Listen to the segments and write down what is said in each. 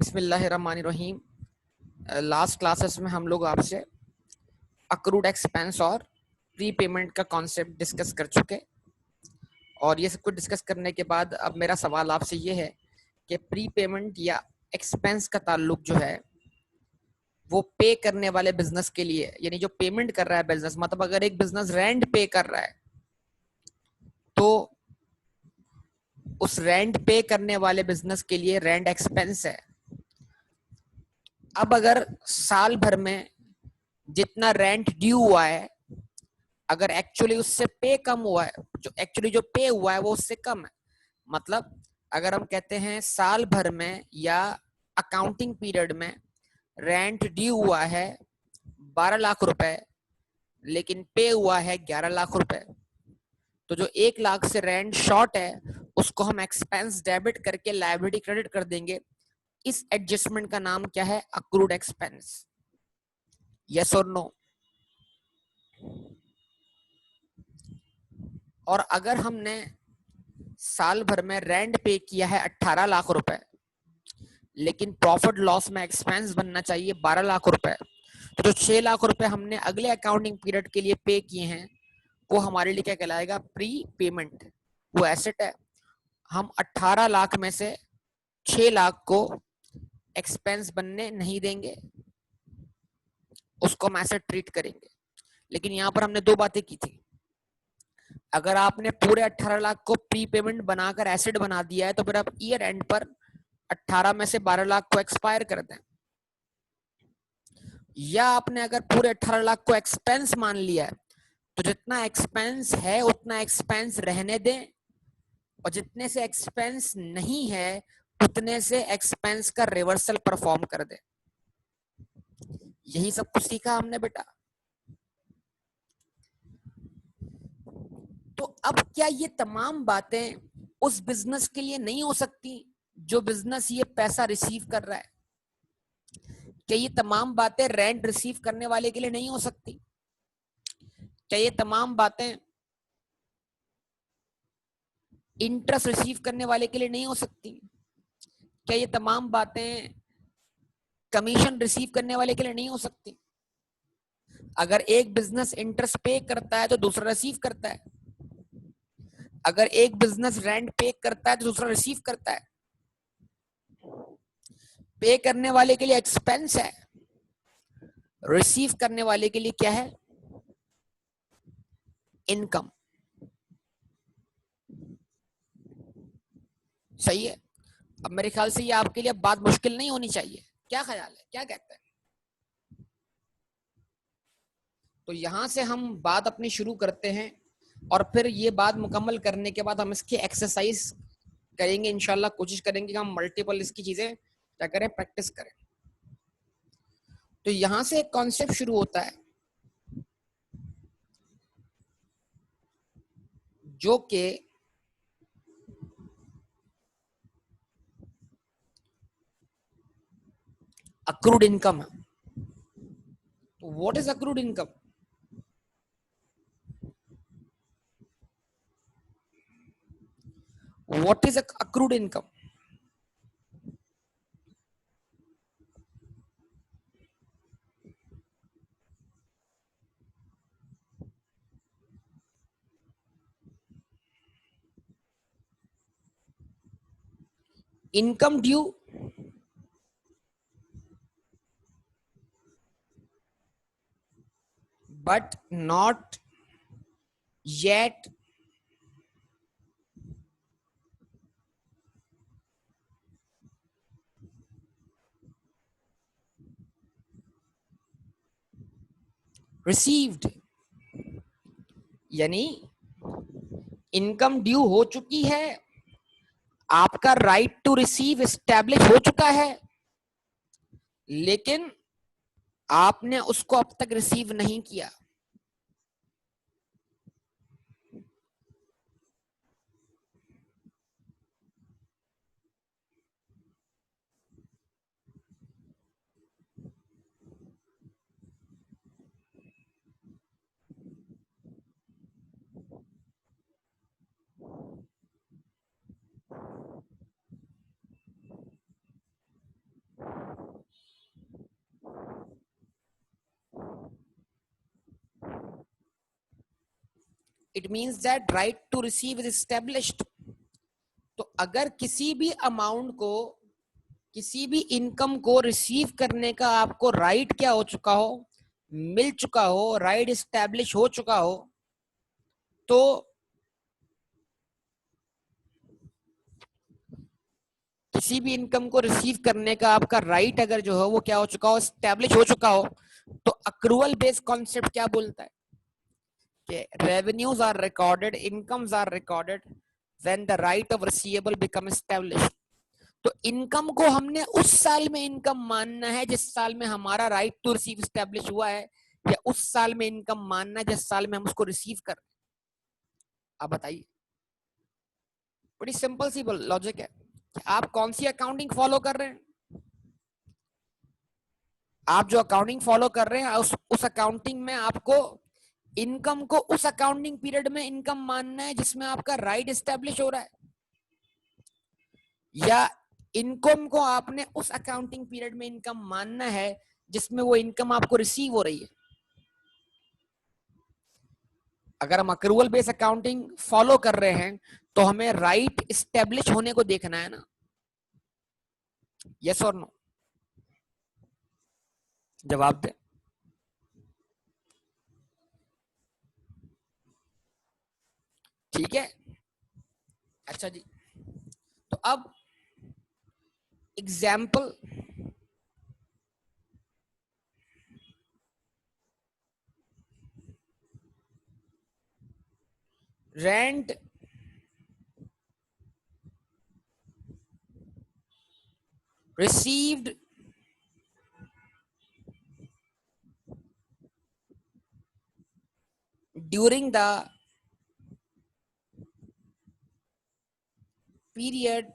बिस्मिल्लाहिर्रहमानिर्रहीम। Last classes में हम लोग आपसे अक्रूड एक्सपेंस और प्री पेमेंट का कॉन्सेप्ट डिस्कस कर चुके, और ये सब कुछ डिस्कस करने के बाद अब मेरा सवाल आपसे ये है कि प्री पेमेंट या एक्सपेंस का ताल्लुक जो है वो पे करने वाले बिजनेस के लिए, यानी जो पेमेंट कर रहा है बिजनेस, मतलब अगर एक बिजनेस रेंट पे कर रहा है तो उस रेंट पे करने वाले बिजनेस के लिए रेंट एक्सपेंस है। अब अगर साल भर में जितना रेंट ड्यू हुआ है, अगर एक्चुअली उससे पे कम हुआ है, जो पे हुआ है वो उससे कम है, मतलब अगर हम कहते हैं साल भर में या अकाउंटिंग पीरियड में रेंट ड्यू हुआ है 12 लाख रुपए, लेकिन पे हुआ है 11 लाख रुपए, तो जो 1 लाख से रेंट शॉर्ट है उसको हम एक्सपेंस डेबिट करके लायबिलिटी क्रेडिट कर देंगे। इस एडजस्टमेंट का नाम क्या है? Accrued expense. यस और नो? और अगर हमने साल भर में रेंट पे किया है 18 लाख रुपए, लेकिन प्रॉफिट लॉस में एक्सपेंस बनना चाहिए 12 लाख रुपए, तो जो 6 लाख रुपए हमने अगले अकाउंटिंग पीरियड के लिए पे किए हैं वो हमारे लिए क्या कहलाएगा? Pre payment. वो एसेट है, हम 18 लाख में से 6 लाख को एक्सपेंस बनने नहीं देंगे, उसको हम एसेट ट्रीट करेंगे। लेकिन यहाँ पर हमने दो बातें की थी। अगर आपने पूरे 18 लाख को प्री पेमेंट बनाकर एसेट बना दिया है तो फिर आप ईयर एंड पर 18 में से 12 लाख को एक्सपायर कर दें, या आपने अगर पूरे 18 लाख को एक्सपेंस मान लिया है तो जितना एक्सपेंस है उतना एक्सपेंस रहने दें, और जितने से एक्सपेंस नहीं है उतने से एक्सपेंस का रिवर्सल परफॉर्म कर दे। यही सब कुछ सीखा हमने बेटा। तो अब क्या ये तमाम बातें उस बिजनेस के लिए नहीं हो सकती जो बिजनेस ये पैसा रिसीव कर रहा है? क्या ये तमाम बातें रेंट रिसीव करने वाले के लिए नहीं हो सकती? क्या ये तमाम बातें इंटरेस्ट रिसीव करने वाले के लिए नहीं हो सकती? क्या ये तमाम बातें कमीशन रिसीव करने वाले के लिए नहीं हो सकती? अगर एक बिजनेस इंटरेस्ट पे करता है तो दूसरा रिसीव करता है, अगर एक बिजनेस रेंट पे करता है तो दूसरा रिसीव करता है। पे करने वाले के लिए एक्सपेंस है, रिसीव करने वाले के लिए क्या है? इनकम। सही है। अब मेरे ख्याल से ये आपके लिए बात मुश्किल नहीं होनी चाहिए। क्या ख्याल है, क्या कहते हैं? तो यहां से हम बात अपनी शुरू करते हैं, और फिर ये बात मुकम्मल करने के बाद हम इसकी एक्सरसाइज करेंगे। इंशाल्लाह कोशिश करेंगे कि हम मल्टीपल इसकी चीजें क्या करें, प्रैक्टिस करें। तो यहां से एक कॉन्सेप्ट शुरू होता है जो कि अक्रूड इनकम है। तो what is accrued income? What is accrued income? Income due but not yet received, यानी इनकम ड्यू हो चुकी है, आपका राइट टू रिसीव एस्टैब्लिश हो चुका है, लेकिन आपने उसको अब तक रिसीव नहीं किया। It means that right to receive is established. तो अगर किसी भी अमाउंट को, किसी भी इनकम को रिसीव करने का आपको राइट क्या हो चुका हो, मिल चुका हो, राइट एस्टेब्लिश हो चुका हो, तो किसी भी इनकम को रिसीव करने का आपका राइट अगर जो है वो क्या हो चुका हो, एस्टेब्लिश हो चुका हो, तो अक्रूवल बेस्ड कॉन्सेप्ट क्या बोलता है कि revenues are recorded, incomes are recorded when the right of receivable become established. तो इनकम को हमने उस साल में इनकम मानना है जिस साल में हमारा राइट टू रिसीव एस्टेब्लिश हुआ है, या उस साल में इनकम मानना है जिस साल में हम उसको रिसीव कर रहे हैं। आप बताइए, बड़ी सिंपल सी लॉजिक है। आप कौन सी अकाउंटिंग फॉलो कर रहे हैं? आप जो अकाउंटिंग फॉलो कर रहे हैं उस अकाउंटिंग में आपको इनकम को उस अकाउंटिंग पीरियड में इनकम मानना है जिसमें आपका राइट एस्टेब्लिश हो रहा है, या इनकम को आपने उस अकाउंटिंग पीरियड में इनकम मानना है जिसमें वो इनकम आपको रिसीव हो रही है। अगर हम अक्रूवल बेस्ड अकाउंटिंग फॉलो कर रहे हैं तो हमें राइट एस्टेब्लिश होने को देखना है ना, यस और नो? जवाब दे। ठीक है, अच्छा जी। तो अब example, rent received during the period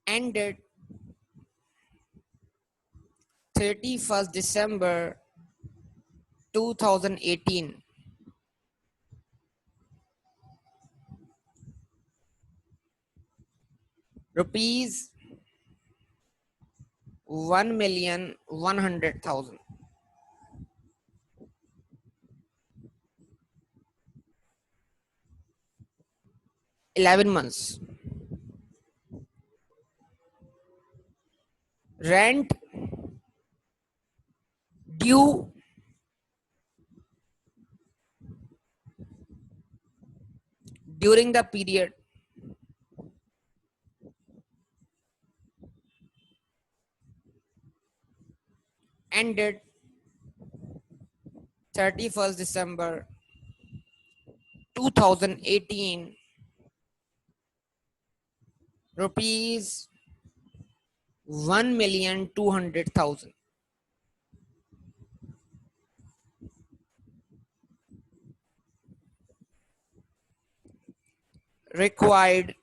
ended 31st December 2018 rupees 1,100,000, 11 months. Rent due during the period ended 31st December 2018 rupees 1,200,000. Required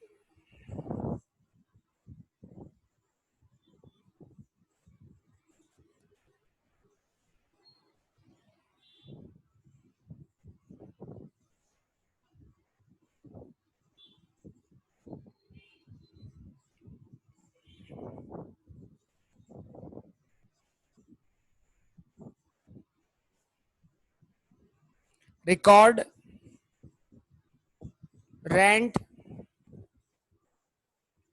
record rent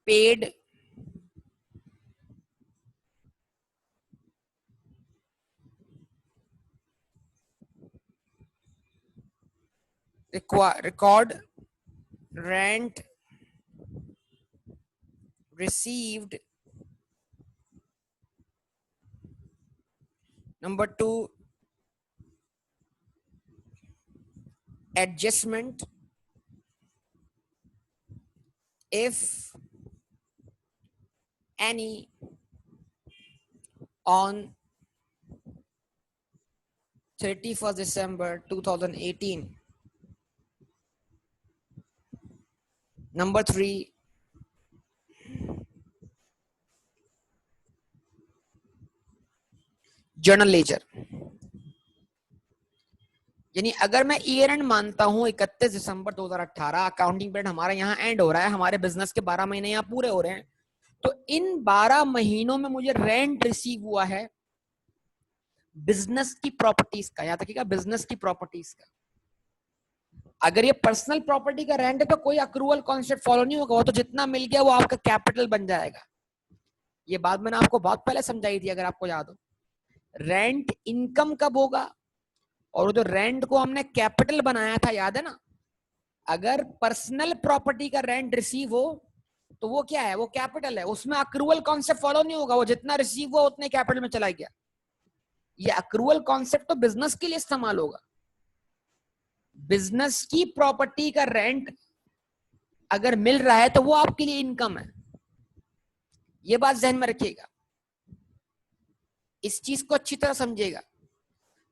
paid record rent received. Number 2, adjustment if any on 31st December 2018. Number 3, journal ledger. यानी अगर मैं year and मानता हूं 31 दिसंबर 2018, accounting period हमारा यहाँ and हो रहा है, हमारे बिजनेस के 12 महीने यहाँ पूरे हो रहे हैं, तो इन 12 महीनों में मुझे रेंट रिसीव हुआ है बिजनेस की प्रॉपर्टीज का, याद रखिएगा बिजनेस की प्रॉपर्टीज का। अगर ये पर्सनल प्रॉपर्टी का रेंट है तो कोई अक्रूवल कॉन्सेप्ट फॉलो नहीं होगा, वो तो जितना मिल गया वो आपका कैपिटल बन जाएगा। ये बात मैंने आपको बहुत पहले समझाई थी, अगर आपको याद हो। रेंट इनकम कब होगा, और जो रेंट को हमने कैपिटल बनाया था, याद है ना? अगर पर्सनल प्रॉपर्टी का रेंट रिसीव हो तो वो क्या है, वो कैपिटल है, उसमें अक्रूवल कॉन्सेप्ट फॉलो नहीं होगा, वो जितना रिसीव हुआ उतने कैपिटल में चला गया। ये अक्रूवल कॉन्सेप्ट तो बिजनेस के लिए इस्तेमाल होगा। बिजनेस की प्रॉपर्टी का रेंट अगर मिल रहा है तो वो आपके लिए इनकम है, ये बात ध्यान में रखिएगा, इस चीज को अच्छी तरह समझिएगा।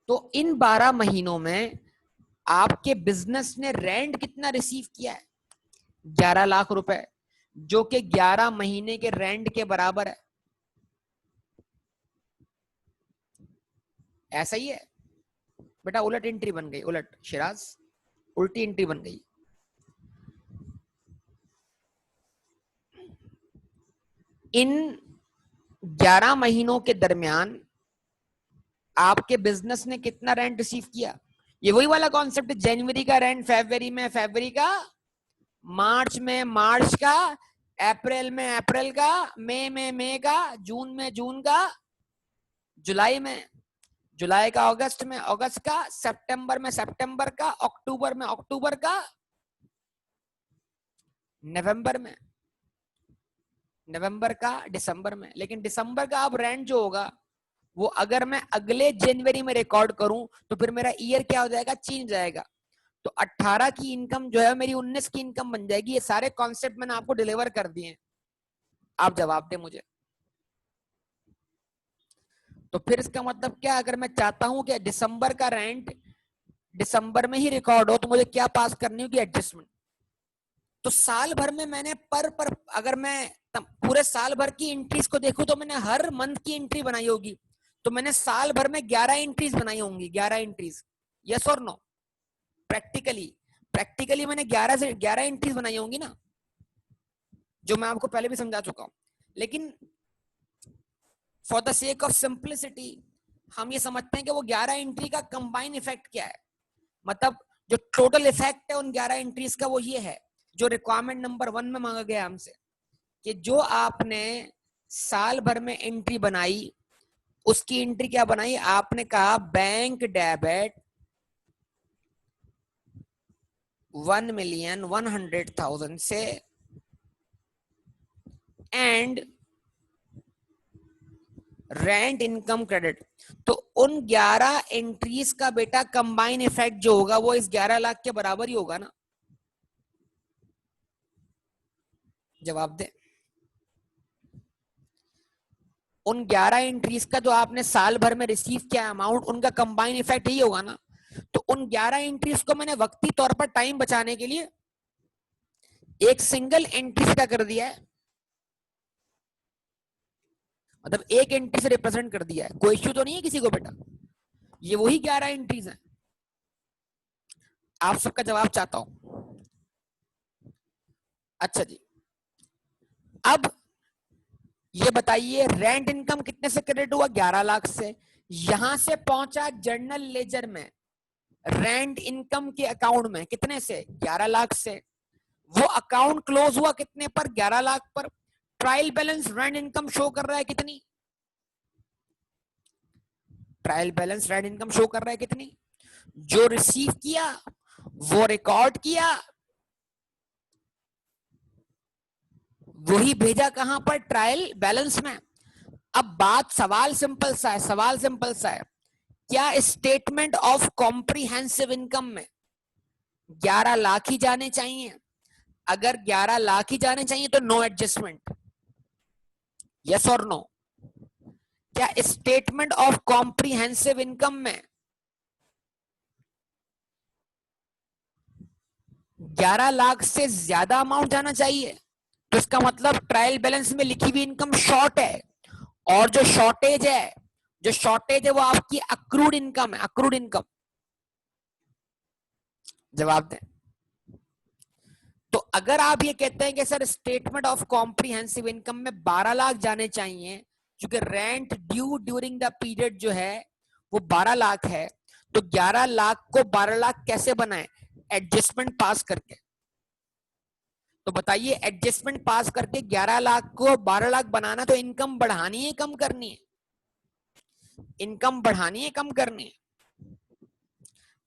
तो इन 12 महीनों में आपके बिजनेस ने रेंट कितना रिसीव किया है? 11 लाख रुपए, जो कि 11 महीने के रेंट के बराबर है। ऐसा ही है बेटा, उलट एंट्री बन गई, उलट शिराज, उल्टी एंट्री बन गई। इन 11 महीनों के दरमियान आपके बिजनेस ने कितना रेंट रिसीव किया? ये वही वाला कॉन्सेप्ट, जनवरी का रेंट फरवरी में, फरवरी का मार्च में, मार्च का अप्रैल में, अप्रैल का मई में, मई का जून में, जून का जुलाई में, जुलाई का अगस्त में, अगस्त का सितंबर में, सितंबर का अक्टूबर में, अक्टूबर का नवंबर में, नवंबर का दिसंबर में। लेकिन दिसंबर का अब रेंट जो होगा वो अगर मैं अगले जनवरी में रिकॉर्ड करूं तो फिर मेरा ईयर क्या हो जाएगा, चेंज जाएगा। तो 18 की इनकम जो है मेरी 19 की इनकम बन जाएगी। ये सारे कॉन्सेप्ट मैंने आपको डिलीवर कर दिए हैं, आप जवाब दें मुझे। तो फिर इसका मतलब क्या, अगर मैं चाहता हूं कि दिसंबर का रेंट दिसंबर में ही रिकॉर्ड हो तो मुझे क्या पास करनी होगी, एडजस्टमेंट। तो साल भर में मैंने पर अगर मैं पूरे साल भर की एंट्रीज को देखूं तो मैंने हर मंथ की एंट्री बनाई होगी, तो मैंने साल भर में 11 एंट्रीज बनाई होंगी, 11 एंट्रीज। यस और नो? प्रैक्टिकली मैंने 11 से 11 एंट्रीज बनाई होंगी ना, जो मैं आपको पहले भी समझा चुका हूं। लेकिन for the sake of simplicity हम ये समझते हैं कि वो 11 एंट्री का कंबाइन इफेक्ट क्या है, मतलब जो टोटल इफेक्ट है उन 11 एंट्रीज का वो ये है, जो रिक्वायरमेंट नंबर 1 में मांगा गया हमसे, कि जो आपने साल भर में एंट्री बनाई उसकी एंट्री क्या बनाई, आपने कहा बैंक डेबिट 1,100,000 से एंड रेंट इनकम क्रेडिट। तो उन 11 एंट्रीज का बेटा कंबाइन इफेक्ट जो होगा वो इस 11 लाख के बराबर ही होगा ना? जवाब दे। उन 11 एंट्रीज का जो आपने साल भर में रिसीव किया अमाउंट, उनका कंबाइन इफेक्ट ही होगा ना? तो उन 11 एंट्रीज को मैंने वक्ती तौर पर टाइम बचाने के लिए एक सिंगल एंट्री का कर दिया है, मतलब एक एंट्री से रिप्रेजेंट कर दिया है। कोई इश्यू तो नहीं है किसी को बेटा? ये वही 11 एंट्रीज हैं। आप सबका जवाब चाहता हूं। अच्छा जी, अब ये बताइए रेंट इनकम कितने से क्रेडिट हुआ? 11 लाख से। यहां से पहुंचा जर्नल लेजर में रेंट इनकम के अकाउंट में कितने से? 11 लाख से। वो अकाउंट क्लोज हुआ कितने पर? 11 लाख पर। Trial balance rent income show कर रहा है कितनी? Trial balance rent income show कर रहा है कितनी? जो रिसीव किया वो रिकॉर्ड किया, वही भेजा कहां पर? ट्रायल बैलेंस में। अब बात, सवाल सिंपल सा है, सवाल सिंपल सा है, क्या स्टेटमेंट ऑफ कॉम्प्रिहेंसिव इनकम में 11 लाख ही जाने चाहिए? अगर 11 लाख ही जाने चाहिए तो नो एडजस्टमेंट। यस और नो? क्या स्टेटमेंट ऑफ कॉम्प्रिहेंसिव इनकम में 11 लाख से ज्यादा अमाउंट जाना चाहिए? तो इसका मतलब ट्रायल बैलेंस में लिखी हुई इनकम शॉर्ट है, और जो शॉर्टेज है, जो शॉर्टेज है वो आपकी अक्रूड इनकम है, अक्रूड इनकम। जवाब दें। तो अगर आप ये कहते हैं कि sir statement of comprehensive income में 12 लाख जाने चाहिए, क्योंकि rent due during the period जो है वो 12 लाख है, तो 11 लाख को 12 लाख कैसे बनाए? एडजस्टमेंट पास करके। तो बताइए एडजस्टमेंट पास करके 11 लाख को 12 लाख बनाना, तो इनकम बढ़ानी है कम करनी है? इनकम बढ़ानी है कम करनी है?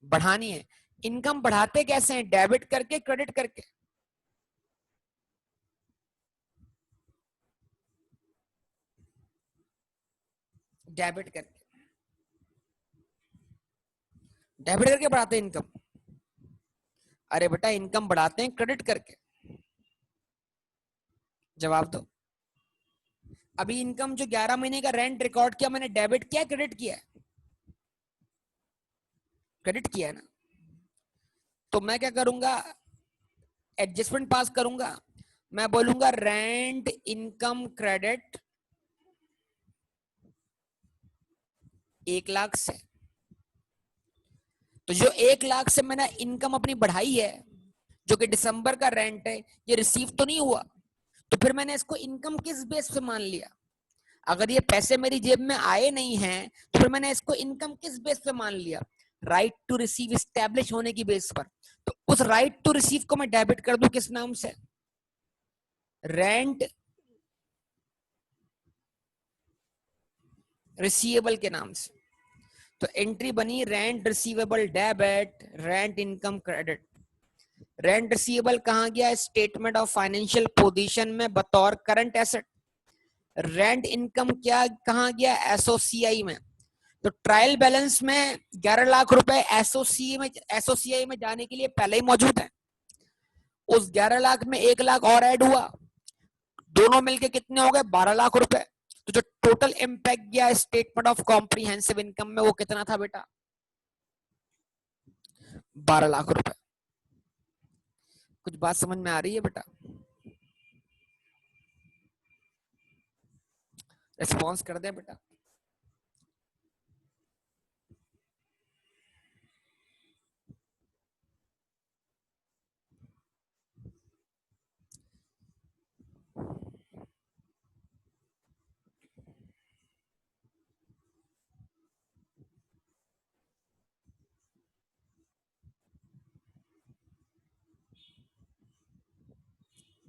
बढ़ानी है। इनकम बढ़ाते कैसे हैं? डेबिट करके, क्रेडिट करके? डेबिट करके। डेबिट करके बढ़ाते हैं इनकम? अरे बेटा इनकम बढ़ाते हैं क्रेडिट करके। जवाब दो। अभी इनकम जो 11 महीने का रेंट रिकॉर्ड किया, मैंने डेबिट किया क्रेडिट किया? क्रेडिट किया है ना। तो मैं क्या करूंगा? एडजस्टमेंट पास करूंगा। मैं बोलूंगा रेंट इनकम क्रेडिट 1 लाख से। तो जो 1 लाख से मैंने इनकम अपनी बढ़ाई है, जो कि दिसंबर का रेंट है, ये रिसीव तो नहीं हुआ, तो फिर मैंने इसको इनकम किस बेस पे मान लिया? अगर ये पैसे मेरी जेब में आए नहीं हैं, तो फिर मैंने इसको इनकम किस बेस पे मान लिया? राइट टू रिसीव इस्टेब्लिश होने की बेस पर। तो उस राइट टू रिसीव को मैं डेबिट कर दूं किस नाम से? रेंट रिसीवेबल के नाम से। तो एंट्री बनी rent receivable debit, rent income credit. Rent receivable कहां गया? स्टेटमेंट ऑफ फाइनेंशियल पोजीशन में बतौर करंट एसेट। रेंट इनकम क्या कहां गया? एसओसीआई में। तो ट्रायल बैलेंस में 11 लाख रुपए एसओसीआई में जाने के लिए पहले ही मौजूद है। उस 11 लाख में 1 लाख और ऐड हुआ, दोनों मिलके कितने हो गए? 12 लाख रुपए। तो जो टोटल इंपैक्ट गया स्टेटमेंट ऑफ कॉम्प्रिहेंसिव इनकम में, वो कितना था बेटा? 12 लाख रुपए। कुछ बात समझ में आ रही है बेटा? रिस्पॉन्स कर दे बेटा।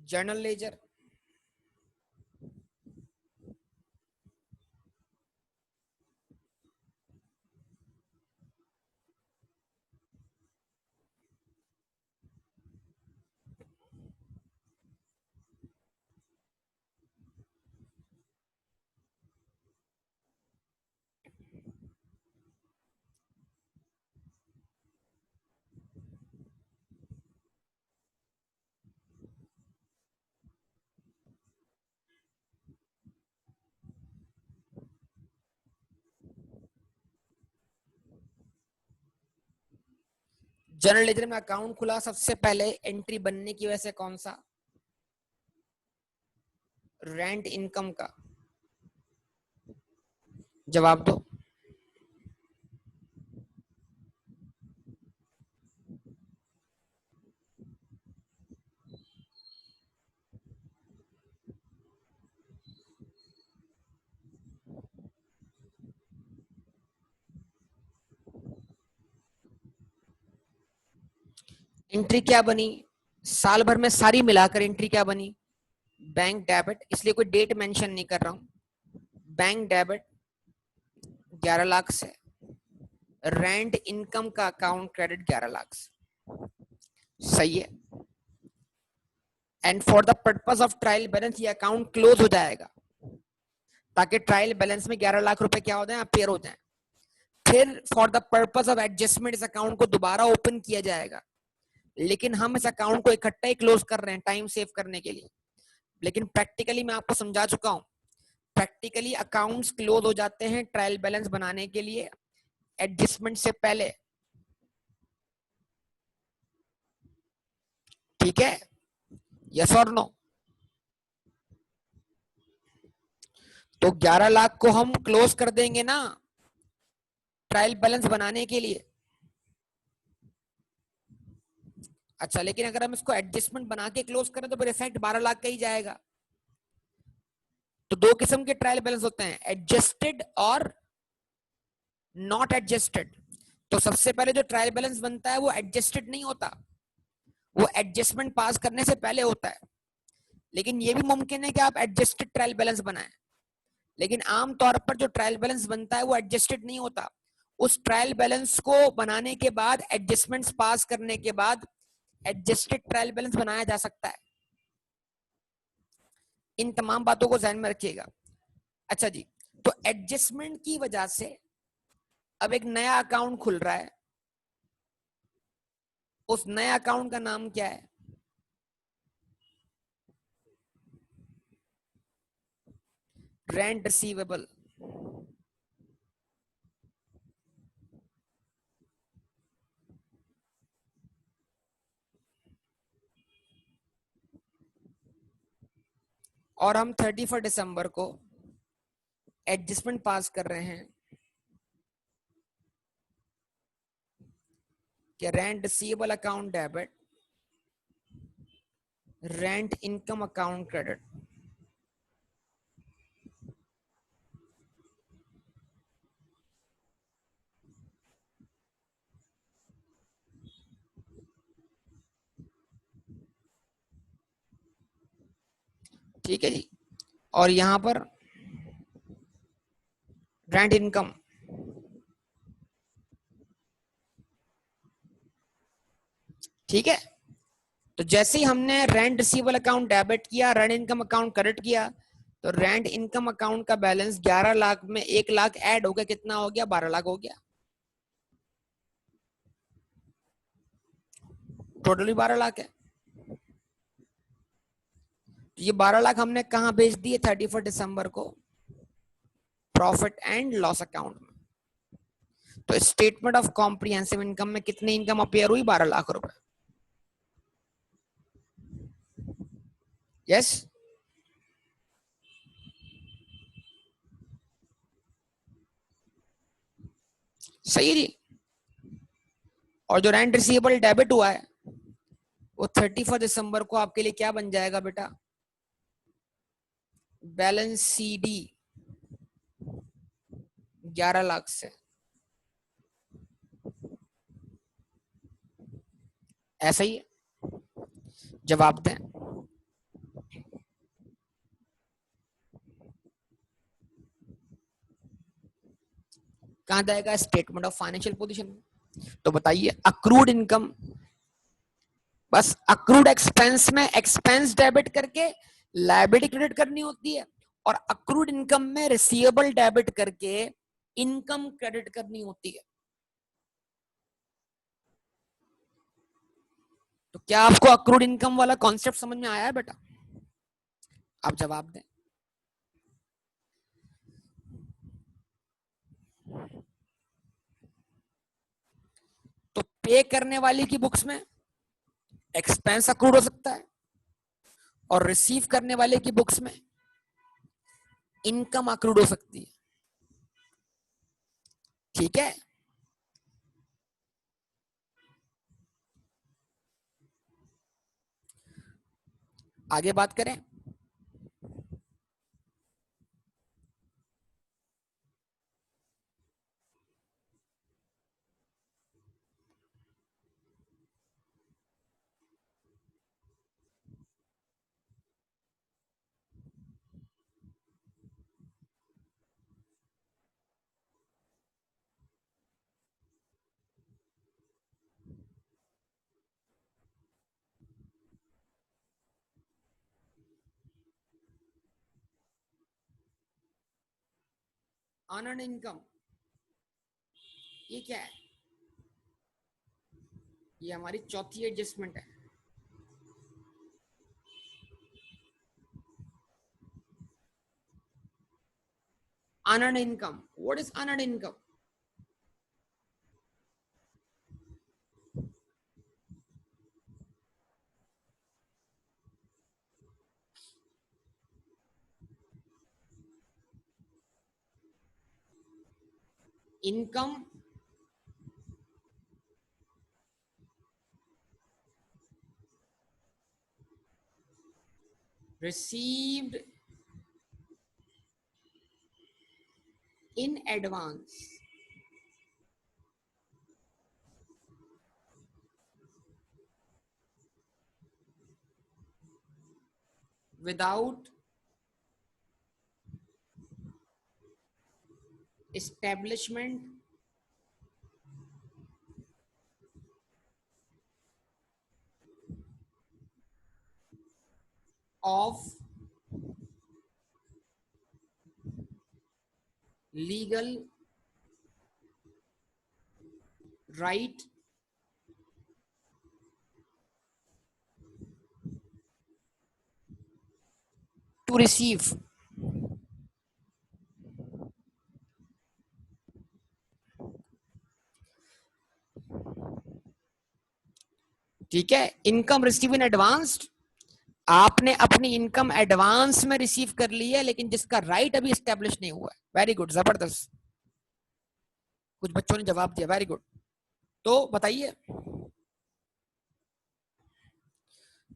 जर्नल लेजर, जर्नल लेजर में अकाउंट खुला, सबसे पहले एंट्री बनने की वजह से कौन सा? रेंट इनकम का। जवाब दो। एंट्री क्या बनी? साल भर में सारी मिलाकर एंट्री क्या बनी? बैंक डेबिट, इसलिए कोई डेट मेंशन नहीं कर रहा हूं। बैंक डेबिट 11 लाख से, रेंट इनकम का अकाउंट क्रेडिट 11 लाख से। सही है। And for the purpose of trial balance ये अकाउंट क्लोज हो जाएगा, ताकि ट्रायल बैलेंस में 11 लाख रुपए क्या हो जाए? अपेयर हो जाए। फिर for the purpose of adjustment इस अकाउंट को दोबारा ओपन किया जाएगा, लेकिन हम इस अकाउंट को इकट्ठा ही क्लोज कर रहे हैं टाइम सेव करने के लिए। लेकिन प्रैक्टिकली मैं आपको समझा चुका हूं, प्रैक्टिकली अकाउंट्स क्लोज हो जाते हैं ट्रायल बैलेंस बनाने के लिए एडजस्टमेंट से पहले। ठीक है, यस और नो? तो 11 लाख को हम क्लोज कर देंगे ना ट्रायल बैलेंस बनाने के लिए। अच्छा, लेकिन अगर हम इसको एडजस्टमेंट बना के क्लोज करें तो फिर इफेक्ट 12 लाख का ही जाएगा। तो दो किस्म के ट्रायल बैलेंस होते हैं, एडजस्टेड और नॉट एडजस्टेड। तो सबसे पहले जो ट्रायल बैलेंस बनता है वो एडजस्टेड नहीं होता, वो एडजस्टमेंट पास करने से पहले होता है। लेकिन ये भी मुमकिन है कि आप एडजस्टेड ट्रायल बैलेंस बनाएं, लेकिन आमतौर पर जो ट्रायल बैलेंस बनता है वो एडजस्टेड नहीं होता। उस ट्रायल बैलेंस को बनाने के बाद, एडजस्टमेंट्स पास करने के बाद एडजस्टेड ट्रायल बैलेंस बनाया जा सकता है। इन तमाम बातों को ध्यान में रखिएगा। अच्छा जी, तो एडजस्टमेंट की वजह से अब एक नया अकाउंट खुल रहा है, उस नए अकाउंट का नाम क्या है? Rent receivable. और हम 31 दिसंबर को एडजस्टमेंट पास कर रहे हैं कि rent receivable account debit, rent income account credit. ठीक है जी, और यहां पर रेंट इनकम। ठीक है, तो जैसे ही हमने रेंट रिसीवेबल अकाउंट डेबिट किया, रेंट इनकम अकाउंट क्रेडिट किया, तो रेंट इनकम अकाउंट का बैलेंस 11 लाख में 1 लाख ऐड हो गया, कितना हो गया? 12 लाख हो गया। टोटली 12 लाख है। तो ये 12 लाख हमने कहां भेज दिए 31 दिसंबर को? प्रॉफिट एंड लॉस अकाउंट में। तो स्टेटमेंट ऑफ कॉम्प्रिहेंसिव इनकम में कितनी इनकम अपेयर हुई? 12 लाख रुपए। यस, सही जी। और जो रेंट रिसीवेबल डेबिट हुआ है वो 31 दिसंबर को आपके लिए क्या बन जाएगा बेटा? बैलेंस सी डी 11 लाख से। ऐसा ही है, जवाब दें। कहां जाएगा? Statement of financial position. तो बताइए, अक्रूड इनकम, बस अक्रूड एक्सपेंस में एक्सपेंस डेबिट करके लायबिलिटी क्रेडिट करनी होती है, और अक्रूड इनकम में रिसीवेबल डेबिट करके इनकम क्रेडिट करनी होती है। तो क्या आपको अक्रूड इनकम वाला कॉन्सेप्ट समझ में आया है बेटा? आप जवाब दें। तो पे करने वाले की बुक्स में एक्सपेंस अक्रूड हो सकता है, और रिसीव करने वाले की बुक्स में इनकम अक्रूड हो सकती है। ठीक है, आगे बात करें। अनअर्न्ड इनकम, ये क्या है? ये हमारी चौथी एडजस्टमेंट है। Unearned income, what is unearned income? Income received in advance without establishment of legal right to receive. ठीक है, इनकम रिसीव इन एडवांस्ड, आपने अपनी इनकम एडवांस में रिसीव कर ली है, लेकिन जिसका राइट अभी एस्टेब्लिश नहीं हुआ है। वेरी गुड, जबरदस्त, कुछ बच्चों ने जवाब दिया, वेरी गुड। तो बताइए,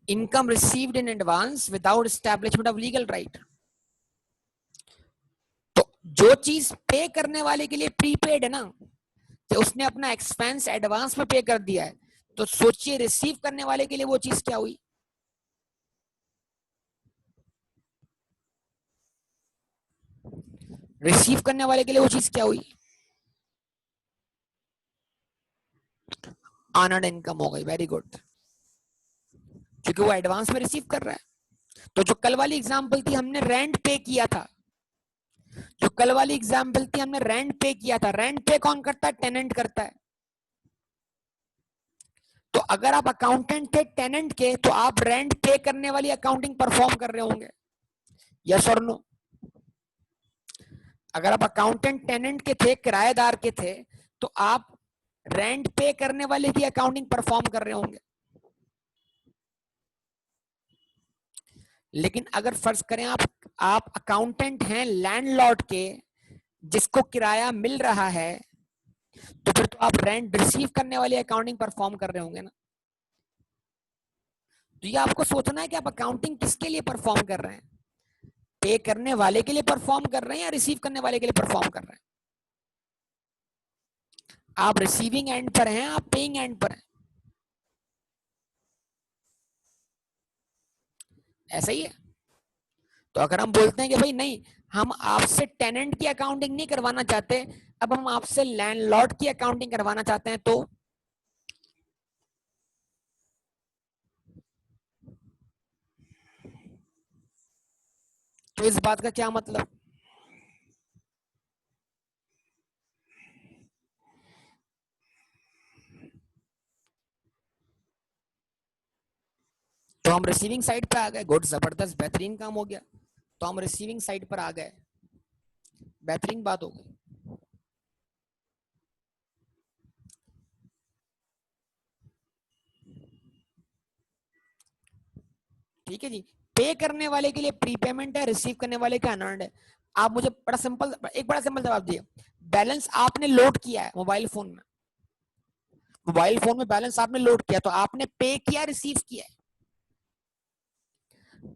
income received in advance without establishment of legal right. तो जो चीज पे करने वाले के लिए प्रीपेड है ना, तो उसने अपना एक्सपेंस एडवांस में पे कर दिया है, तो सोचिए रिसीव करने वाले के लिए वो चीज क्या हुई। रिसीव करने वाले के लिए वो चीज क्या हुई, अर्नड इनकम हो गई। वेरी गुड, क्योंकि वो एडवांस में रिसीव कर रहा है। तो जो कल वाली एग्जांपल थी, हमने रेंट पे किया था, जो कल वाली एग्जांपल थी हमने रेंट पे किया था। रेंट पे कौन करता है, टेनेंट करता है। तो अगर आप अकाउंटेंट थे टेनेंट के, तो आप रेंट पे करने वाली अकाउंटिंग परफॉर्म कर रहे होंगे, यस और नो। अगर आप अकाउंटेंट टेनेंट के थे, किराएदार के थे, तो आप रेंट पे करने वाले की अकाउंटिंग परफॉर्म कर रहे होंगे। लेकिन अगर फर्ज करें आप अकाउंटेंट हैं लैंडलॉर्ड के, जिसको किराया मिल रहा है, तो फिर तो आप रेंट रिसीव करने वाली अकाउंटिंग परफॉर्म कर रहे होंगे ना। तो ये आपको सोचना है कि आप अकाउंटिंग किसके लिए परफॉर्म कर रहे हैं, पे करने वाले के लिए परफॉर्म कर रहे हैं या रिसीव करने वाले के लिए परफॉर्म कर रहे हैं। आप रिसीविंग एंड पर हैं, आप पेइंग एंड पर हैं, ऐसा ही है। तो अगर हम बोलते हैं कि भाई नहीं, हम आपसे टेनेंट की अकाउंटिंग नहीं करवाना चाहते, अब हम आपसे लैंडलॉर्ड की अकाउंटिंग करवाना चाहते हैं, तो इस बात का क्या मतलब। तो हम रिसीविंग साइड पे आ गए, गुड, जबरदस्त, बेहतरीन काम हो गया। तो हम रिसीविंग साइड पर आ गए, बेहतरीन बात हो गई। ठीक है जी, पे करने वाले के लिए प्रीपेमेंट है, रिसीव करने वाले का अर्नड है। आप मुझे बड़ा सिंपल, एक बड़ा सिंपल जवाब दिए। बैलेंस आपने लोड किया है मोबाइल फोन में, मोबाइल फोन में बैलेंस आपने लोड किया, तो आपने पे किया, रिसीव किया।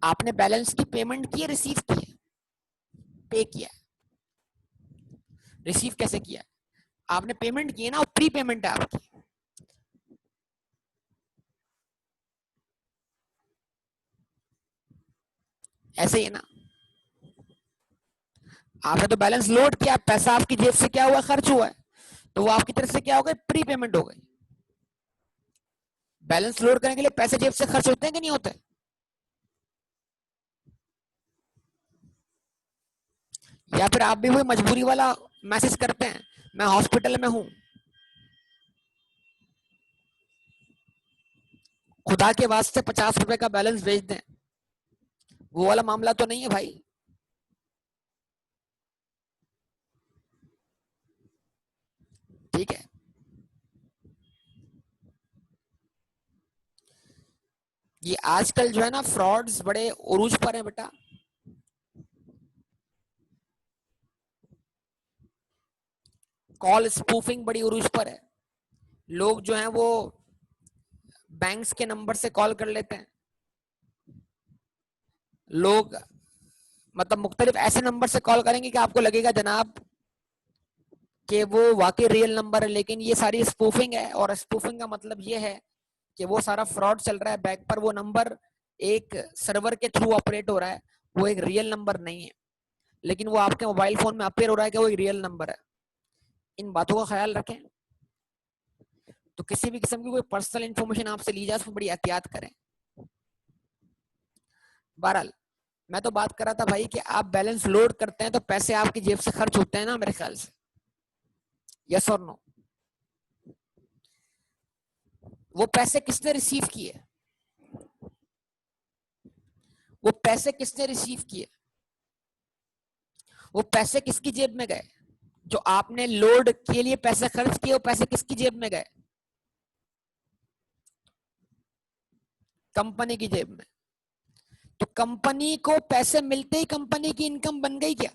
आपने बैलेंस की पेमेंट की, रिसीव की, पे किया। रिसीव कैसे किया, आपने पेमेंट की है ना, और प्री पेमेंट है आपकी। ऐसे ही ना, आपने तो बैलेंस लोड किया, पैसा आपकी जेब से क्या हुआ, खर्च हुआ है, तो वो आपकी तरफ से क्या हो गई, प्री पेमेंट हो गई। बैलेंस लोड करने के लिए पैसे जेब से खर्च होते हैं कि नहीं होते। या फिर आप भी वही मजबूरी वाला मैसेज करते हैं, मैं हॉस्पिटल में हूं, खुदा के वास्ते 50 रुपए का बैलेंस भेज दें, वो वाला मामला तो नहीं है भाई। ठीक है, ये आजकल जो है ना, फ्रॉड्स बड़े उरूज पर है बेटा। कॉल स्पूफिंग बड़ी उरूज पर है। लोग जो हैं वो बैंक्स के नंबर से कॉल कर लेते हैं, लोग मतलब मुख्तलिफ ऐसे नंबर से कॉल करेंगे कि आपको लगेगा जनाब कि वो वाकई रियल नंबर है, लेकिन ये सारी स्पूफिंग है। और स्पूफिंग का मतलब ये है कि वो सारा फ्रॉड चल रहा है, बैक पर वो नंबर एक सर्वर के थ्रू ऑपरेट हो रहा है, वो एक रियल नंबर नहीं है, लेकिन वो आपके मोबाइल फोन में अपेयर हो रहा है कि वो एक रियल नंबर है। इन बातों का ख्याल रखें। तो किसी भी किस्म की कोई पर्सनल इंफॉर्मेशन आपसे ली जाए उसमें बड़ी एहतियात करें। बहरहाल मैं तो बात कर रहा था भाई कि आप बैलेंस लोड करते हैं तो पैसे आपकी जेब से खर्च होते हैं ना, मेरे ख्याल से। यस और नो? वो पैसे किसने रिसीव किए? वो पैसे किसने रिसीव किए? वो पैसे किसकी जेब में गए? जो आपने लोड के लिए पैसे खर्च किए, वो पैसे किसकी जेब में गए? कंपनी की जेब में। तो कंपनी को पैसे मिलते ही कंपनी की इनकम बन गई क्या?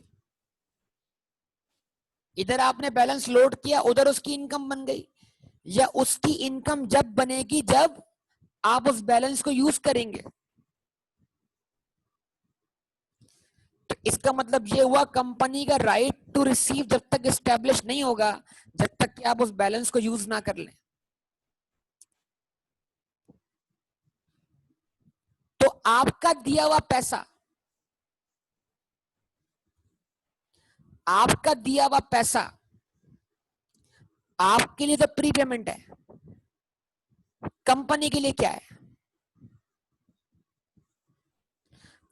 इधर आपने बैलेंस लोड किया, उधर उसकी इनकम बन गई? या उसकी इनकम जब बनेगी जब आप उस बैलेंस को यूज करेंगे? तो इसका मतलब ये हुआ कंपनी का राइट टू रिसीव जब तक एस्टेब्लिश नहीं होगा, जब तक कि आप उस बैलेंस को यूज ना कर लें। तो आपका दिया हुआ पैसा, आपका दिया हुआ पैसा आपके लिए तो प्री पेमेंट है, कंपनी के लिए क्या है?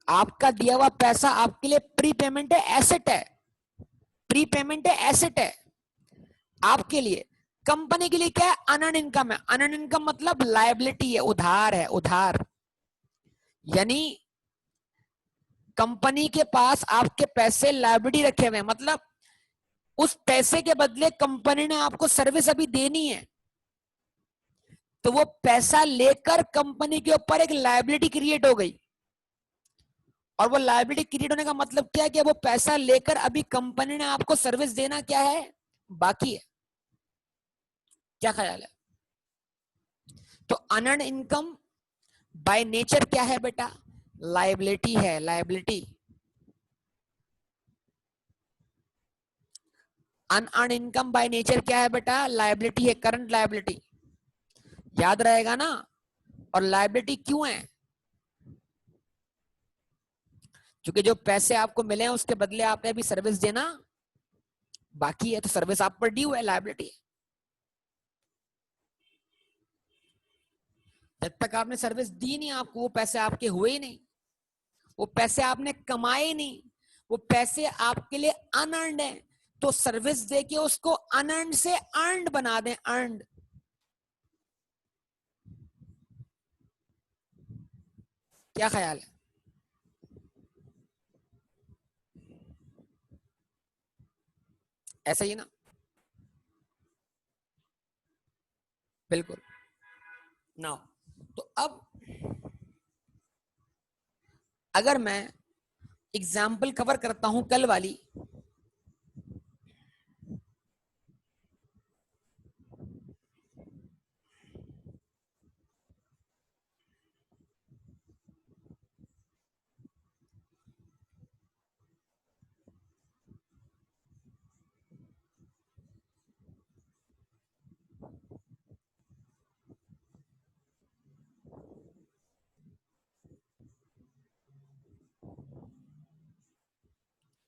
आपका दिया हुआ पैसा आपके लिए प्री पेमेंट है, एसेट है। प्री पेमेंट है, एसेट है आपके लिए। कंपनी के लिए क्या है? अनअर्न्ड इनकम है। अनअर्न्ड इनकम मतलब लायबिलिटी है, उधार है, उधार। यानी कंपनी के पास आपके पैसे लायबिलिटी रखे हुए हैं, मतलब उस पैसे के बदले कंपनी ने आपको सर्विस अभी देनी है, तो वो पैसा लेकर कंपनी के ऊपर एक लायबिलिटी क्रिएट हो गई। और वो लायबिलिटी क्रिएट होने का मतलब क्या है कि वो पैसा लेकर अभी कंपनी ने आपको सर्विस देना क्या है, बाकी है। क्या ख्याल है? तो अनअर्न्ड इनकम बाय नेचर क्या है बेटा? लायबिलिटी है, liability. Unearned income by nature क्या है बेटा? लायबिलिटी है, करंट लायबिलिटी। याद रहेगा ना? और लायबिलिटी क्यों है? क्योंकि जो पैसे आपको मिले हैं उसके बदले आपने अभी सर्विस देना बाकी है, तो सर्विस आप पर ड्यू है, लायबिलिटी। जब तक आपने सर्विस दी नहीं, आपको वो पैसे आपके हुए ही नहीं, वो पैसे आपने कमाए ही नहीं, वो पैसे आपके लिए अनअर्न्ड है। तो सर्विस देके उसको अनअर्न्ड से अर्न्ड बना दें, अर्न्ड। क्या ख्याल है? ऐसा ही ना? बिल्कुल ना। तो अब अगर मैं एग्जाम्पल कवर करता हूं कल वाली,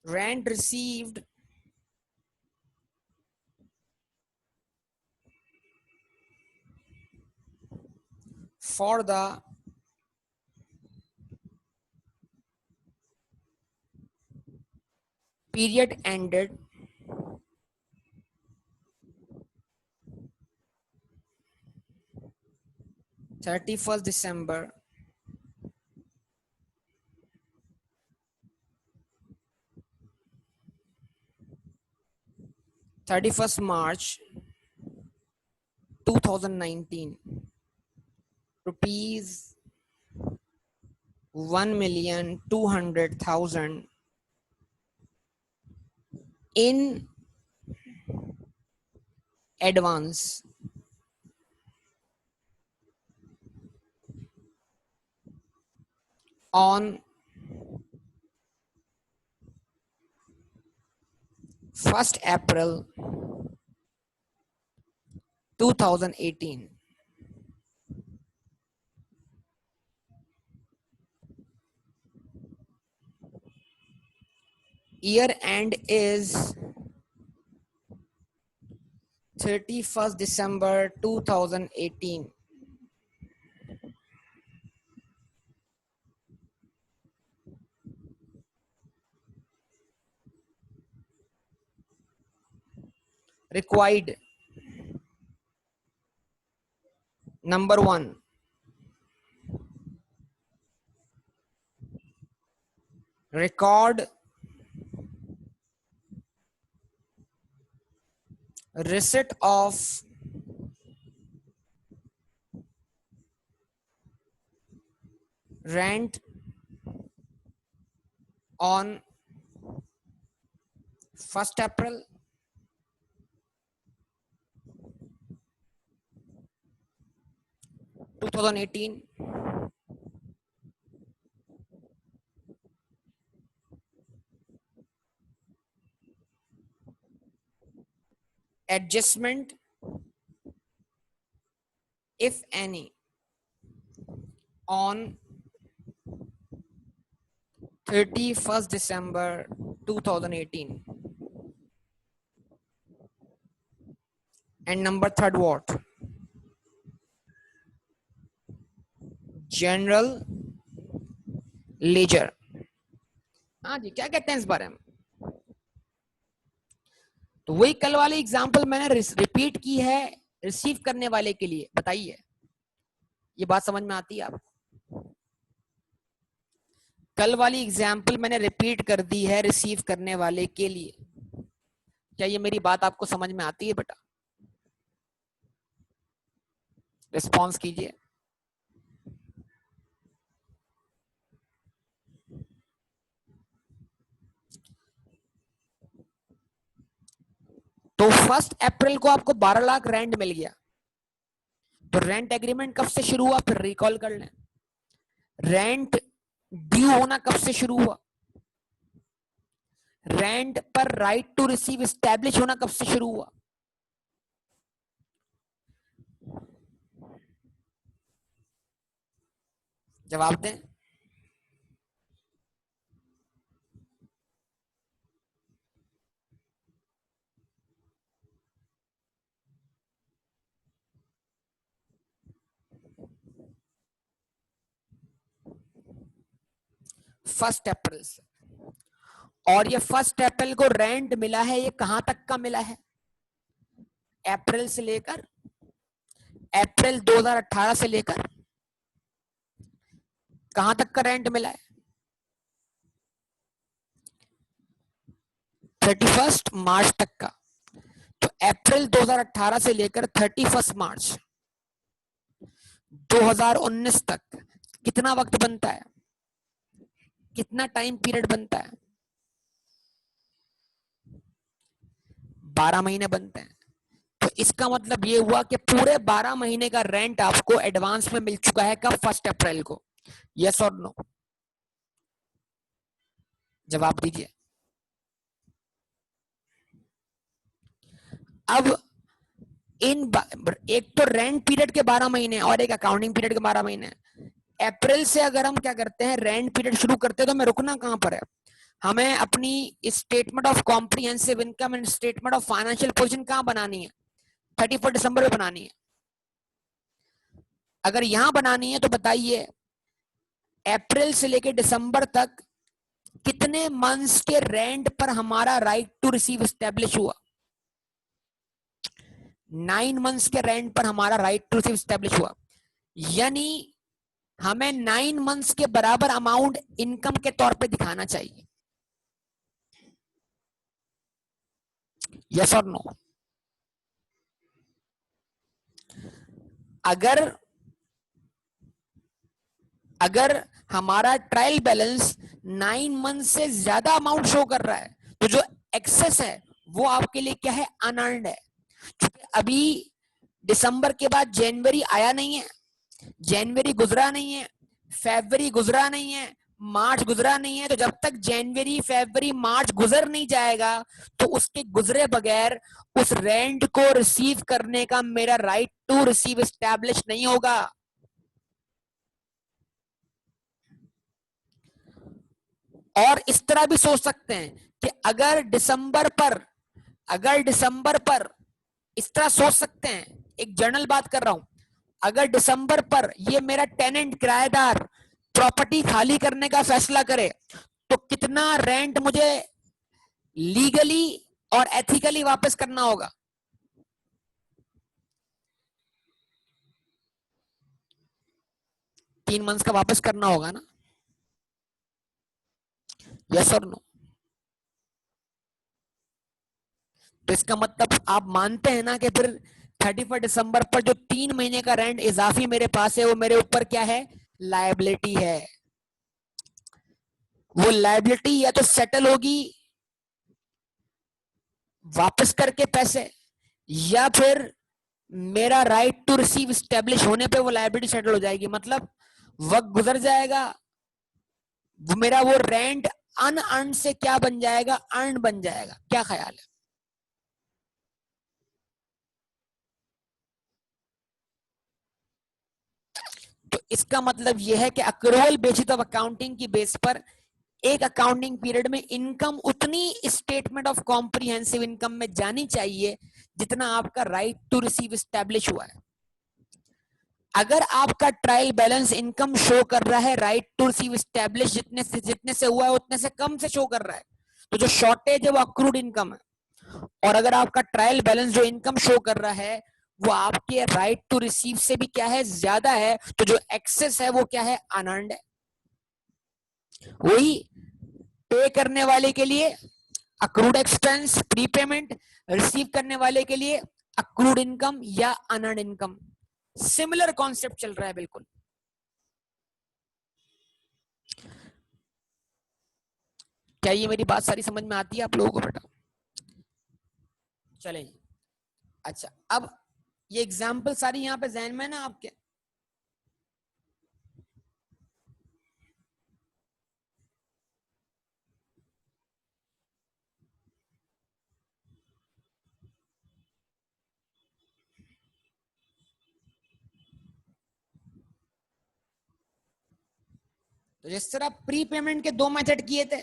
rent received for the period ended 31st December 31st March 2019, rupees 1,200,000 in advance on 1st April 2018. year end is 31st December 2018. Required. Number 1, record receipt of rent on 1st April, two 2018. Adjustment, if any, on 31st December 2018. And number 3, what? General ledger. हाँ जी, क्या कहते हैं इस बारे में? तो वही कल वाली एग्जांपल मैंने रिपीट की है रिसीव करने वाले के लिए। बताइए, ये बात समझ में आती है आपको? कल वाली एग्जांपल मैंने रिपीट कर दी है रिसीव करने वाले के लिए। क्या ये मेरी बात आपको समझ में आती है बेटा? रिस्पॉन्स कीजिए। तो 1 अप्रैल को आपको 12 लाख रेंट मिल गया, तो रेंट एग्रीमेंट कब से शुरू हुआ? फिर रिकॉल कर लें। रेंट ड्यू होना कब से शुरू हुआ? रेंट पर राइट टू रिसीव एस्टैब्लिश होना कब से शुरू हुआ? जवाब दें। फर्स्ट अप्रैल से। और ये 1 अप्रैल को रेंट मिला है, ये कहां तक का मिला है? अप्रैल से लेकर अप्रैल 2018 से लेकर कहां तक का रेंट मिला है? 31 मार्च तक का। तो अप्रैल 2018 से लेकर 31 मार्च 2019 तक कितना वक्त बनता है? कितना टाइम पीरियड बनता है? 12 महीने बनते हैं। तो इसका मतलब ये हुआ कि पूरे 12 महीने का रेंट आपको एडवांस में मिल चुका है। कब? 1 अप्रैल को। यस और नो? जवाब दीजिए। अब एक तो रेंट पीरियड के 12 महीने और एक अकाउंटिंग पीरियड के 12 महीने। अप्रैल से अगर हम क्या करते हैं, रेंट पीरियड शुरू करते हैं, तो हमें रुकना कहां पर है? हमें अपनी statement of comprehensive income and statement of financial position कहां बनानी है? 31 दिसंबर में बनानी है। अगर यहां बनानी है तो बताइए, अप्रैल से लेकर दिसंबर तक कितने मंथ्स के रेंट पर हमारा राइट टू रिसीव एस्टैब्लिश हुआ? 9 मंथ्स के रेंट पर हमारा राइट टू रिसीव एस्टैब्लिश हुआ। यानी हमें 9 मंथ्स के बराबर अमाउंट इनकम के तौर पे दिखाना चाहिए। यस और नो? अगर हमारा ट्रायल बैलेंस 9 मंथ से ज्यादा अमाउंट शो कर रहा है, तो जो एक्सेस है वो आपके लिए क्या है? अनअर्न्ड है। क्योंकि अभी दिसंबर के बाद जनवरी आया नहीं है, जनवरी गुजरा नहीं है, फरवरी गुजरा नहीं है, मार्च गुजरा नहीं है। तो जब तक जनवरी फरवरी मार्च गुजर नहीं जाएगा, तो उसके गुजरे बगैर उस रेंट को रिसीव करने का मेरा राइट टू रिसीव एस्टैब्लिश नहीं होगा। और इस तरह भी सोच सकते हैं कि अगर दिसंबर पर इस तरह सोच सकते हैं, एक जनरल बात कर रहा हूं, अगर दिसंबर पर ये मेरा टेनेंट किराएदार प्रॉपर्टी खाली करने का फैसला करे तो कितना रेंट मुझे लीगली और एथिकली वापस करना होगा? 3 मंथ्स का वापस करना होगा ना? यस और नो? तो इसका मतलब आप मानते हैं ना कि फिर 31 दिसंबर पर जो 3 महीने का रेंट इजाफी मेरे पास है वो मेरे ऊपर क्या है? लायबिलिटी है। वो लायबिलिटी या तो सेटल होगी वापस करके पैसे, या फिर मेरा राइट टू रिसीव स्टेब्लिश होने पे वो लायबिलिटी सेटल हो जाएगी। मतलब वक्त गुजर जाएगा, वो मेरा वो रेंट अनअर्न से क्या बन जाएगा? अर्न बन जाएगा। क्या ख्याल है? तो इसका मतलब यह है कि अक्रूवल बेसिस ऑफ अकाउंटिंग की बेस पर एक अकाउंटिंग पीरियड में इनकम उतनी स्टेटमेंट ऑफ कॉम्प्रिहेंसिव इनकम में जानी चाहिए जितना आपका राइट टू रिसीव स्टैब्लिश हुआ है। अगर आपका ट्रायल बैलेंस इनकम शो कर रहा है राइट टू रिसीव स्टैब्लिश जितने से हुआ है उतने से कम से शो कर रहा है, तो जो शॉर्टेज है वो अक्रूड इनकम है। और अगर आपका ट्रायल बैलेंस जो इनकम शो कर रहा है वो आपके राइट टू रिसीव से भी क्या है? ज्यादा है, तो जो एक्सेस है वो क्या है? अनअर्न्ड है। वही पे करने वाले के लिए अक्रूड एक्सपेंस प्रीपेमेंट, रिसीव करने वाले के लिए अक्रूड इनकम या अनअर्न्ड इनकम। सिमिलर कॉन्सेप्ट चल रहा है बिल्कुल। क्या ये मेरी बात सारी समझ में आती है आप लोगों को बेटा? चलें। अच्छा, अब ये एग्जाम्पल सारी यहाँ पे जहन में ना आपके? तो जिस तरह प्री पेमेंट के 2 मेथड किए थे,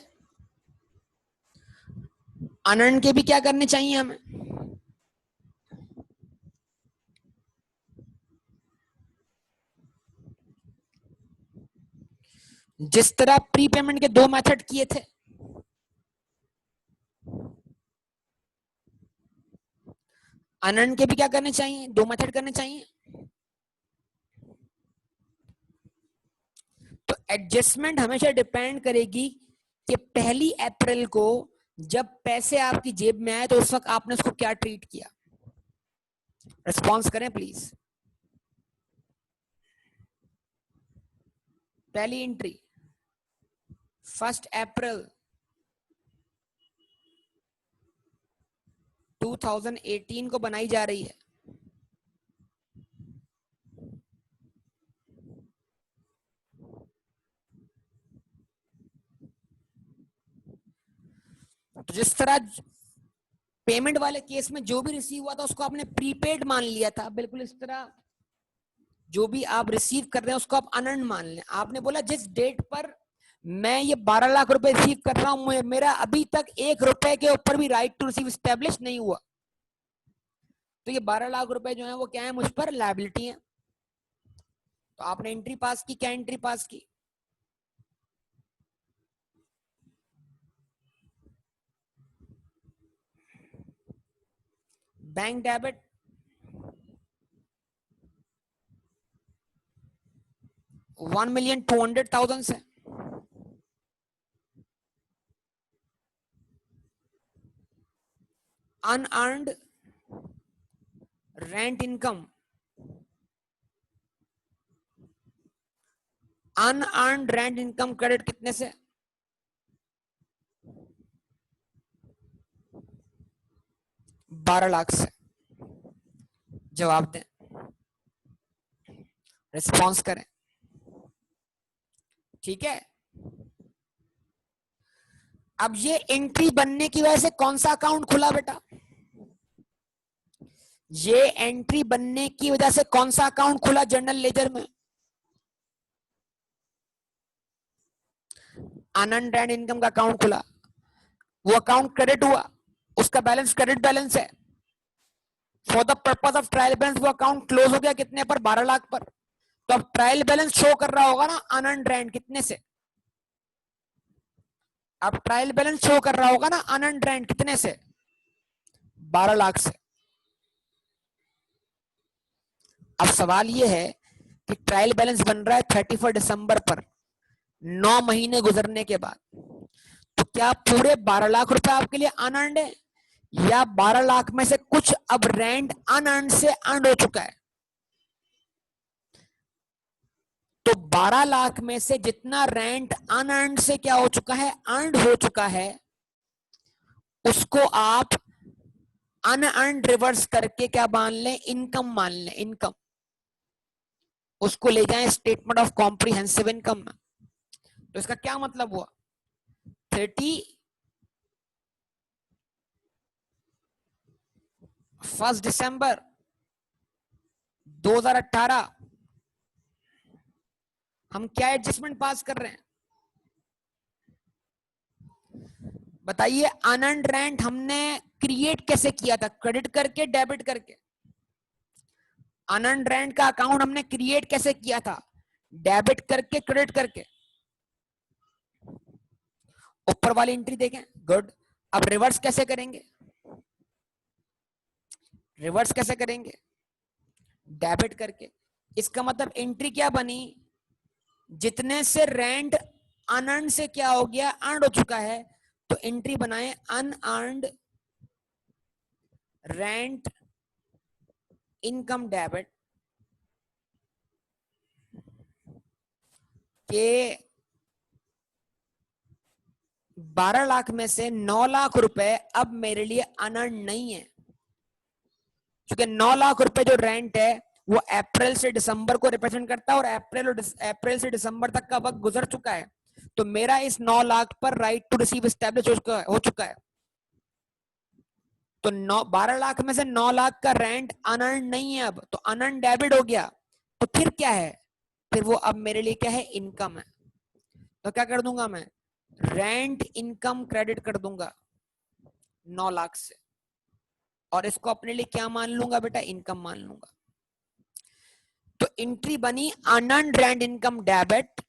अनअर्न्ड के भी क्या करने चाहिए हमें? जिस तरह प्री पेमेंट के 2 मेथड किए थे, अनअर्न्ड के भी क्या करने चाहिए? 2 मेथड करने चाहिए। तो एडजस्टमेंट हमेशा डिपेंड करेगी कि 1 अप्रैल को जब पैसे आपकी जेब में आए तो उस वक्त आपने उसको क्या ट्रीट किया। रिस्पॉन्स करें प्लीज। पहली एंट्री 1 अप्रैल 2018 को बनाई जा रही है। तो जिस तरह पेमेंट वाले केस में जो भी रिसीव हुआ था उसको आपने प्रीपेड मान लिया था, बिल्कुल इस तरह जो भी आप रिसीव कर रहे हैं उसको आप अनअर्न्ड मान लें। आपने बोला जिस डेट पर मैं ये 12 लाख रुपए रिसीव कर रहा हूं, मेरा अभी तक 1 रुपए के ऊपर भी राइट टू रिसीव स्टैब्लिश नहीं हुआ, तो ये 12 लाख रुपए जो है वो क्या है? मुझ पर लायबिलिटी है। तो आपने एंट्री पास की। क्या एंट्री पास की? बैंक डेबिट 1,200,000 से unearned rent income, unearned rent income credit कितने से? 12 लाख से। जवाब दें, रिस्पॉन्स करें। ठीक है, अब ये एंट्री बनने की वजह से कौन सा अकाउंट खुला बेटा? ये एंट्री बनने की वजह से कौन सा अकाउंट खुला जनरल लेजर में? अनअर्न्ड रेंट इनकम का अकाउंट खुला, वो अकाउंट क्रेडिट हुआ, उसका बैलेंस क्रेडिट बैलेंस है। For the purpose of trial balance वो अकाउंट क्लोज हो गया कितने पर, 12 लाख पर। तो अब ट्रायल बैलेंस शो कर रहा होगा ना अनअर्न्ड रेंट कितने से, अब ट्रायल बैलेंस शो कर रहा होगा ना अनअर्न्ड रेंट कितने से, 12 लाख से। अब सवाल ये है कि ट्रायल बैलेंस बन रहा है 31 दिसंबर पर, 9 महीने गुजरने के बाद, तो क्या पूरे 12 लाख रुपए आपके लिए अनअर्न्ड है, या 12 लाख में से कुछ अब रेंट अनअर्न्ड से अर्न हो चुका है? तो 12 लाख में से जितना रेंट अनअर्न्ड से क्या हो चुका है, अर्नड हो चुका है, उसको आप अनअर्न्ड रिवर्स करके क्या मान लें, इनकम मान लें, इनकम। उसको ले जाएं स्टेटमेंट ऑफ कॉम्प्रिहेंसिव इनकम में। तो इसका क्या मतलब हुआ, 31 दिसंबर 2018 हम क्या एडजस्टमेंट पास कर रहे हैं बताइए? अनअर्न्ड रेंट हमने क्रिएट कैसे किया था, क्रेडिट करके डेबिट करके? अनअर्न्ड रेंट का अकाउंट हमने क्रिएट कैसे किया था, डेबिट करके क्रेडिट करके? ऊपर वाली एंट्री देखें, गुड। अब रिवर्स कैसे करेंगे, रिवर्स कैसे करेंगे, डेबिट करके। इसका मतलब एंट्री क्या बनी, जितने से रेंट अनअर्न्ड से क्या हो गया, अर्न हो चुका है, तो एंट्री बनाए अनअर्न्ड रेंट इनकम डेबिट के 12 लाख में से 9 लाख रुपए अब मेरे लिए अनअर्न्ड नहीं है, क्योंकि 9 लाख रुपए जो रेंट है वो अप्रैल से दिसंबर को रिप्रेजेंट करता है, और अप्रैल से दिसंबर तक का वक्त गुजर चुका है। तो मेरा इस 9 लाख पर राइट टू रिसीव एस्टैब्लिश हो चुका है। तो 12 लाख में से 9 लाख का रेंट अनअर्न्ड नहीं है, अब तो अनअर्न्ड डेबिट हो गया। तो फिर क्या है, फिर वो अब मेरे लिए क्या है, इनकम है। तो क्या कर दूंगा मैं, रेंट इनकम क्रेडिट कर दूंगा 9 लाख से, और इसको अपने लिए क्या मान लूंगा बेटा, इनकम मान लूंगा। तो एंट्री बनी unearned rent income debit,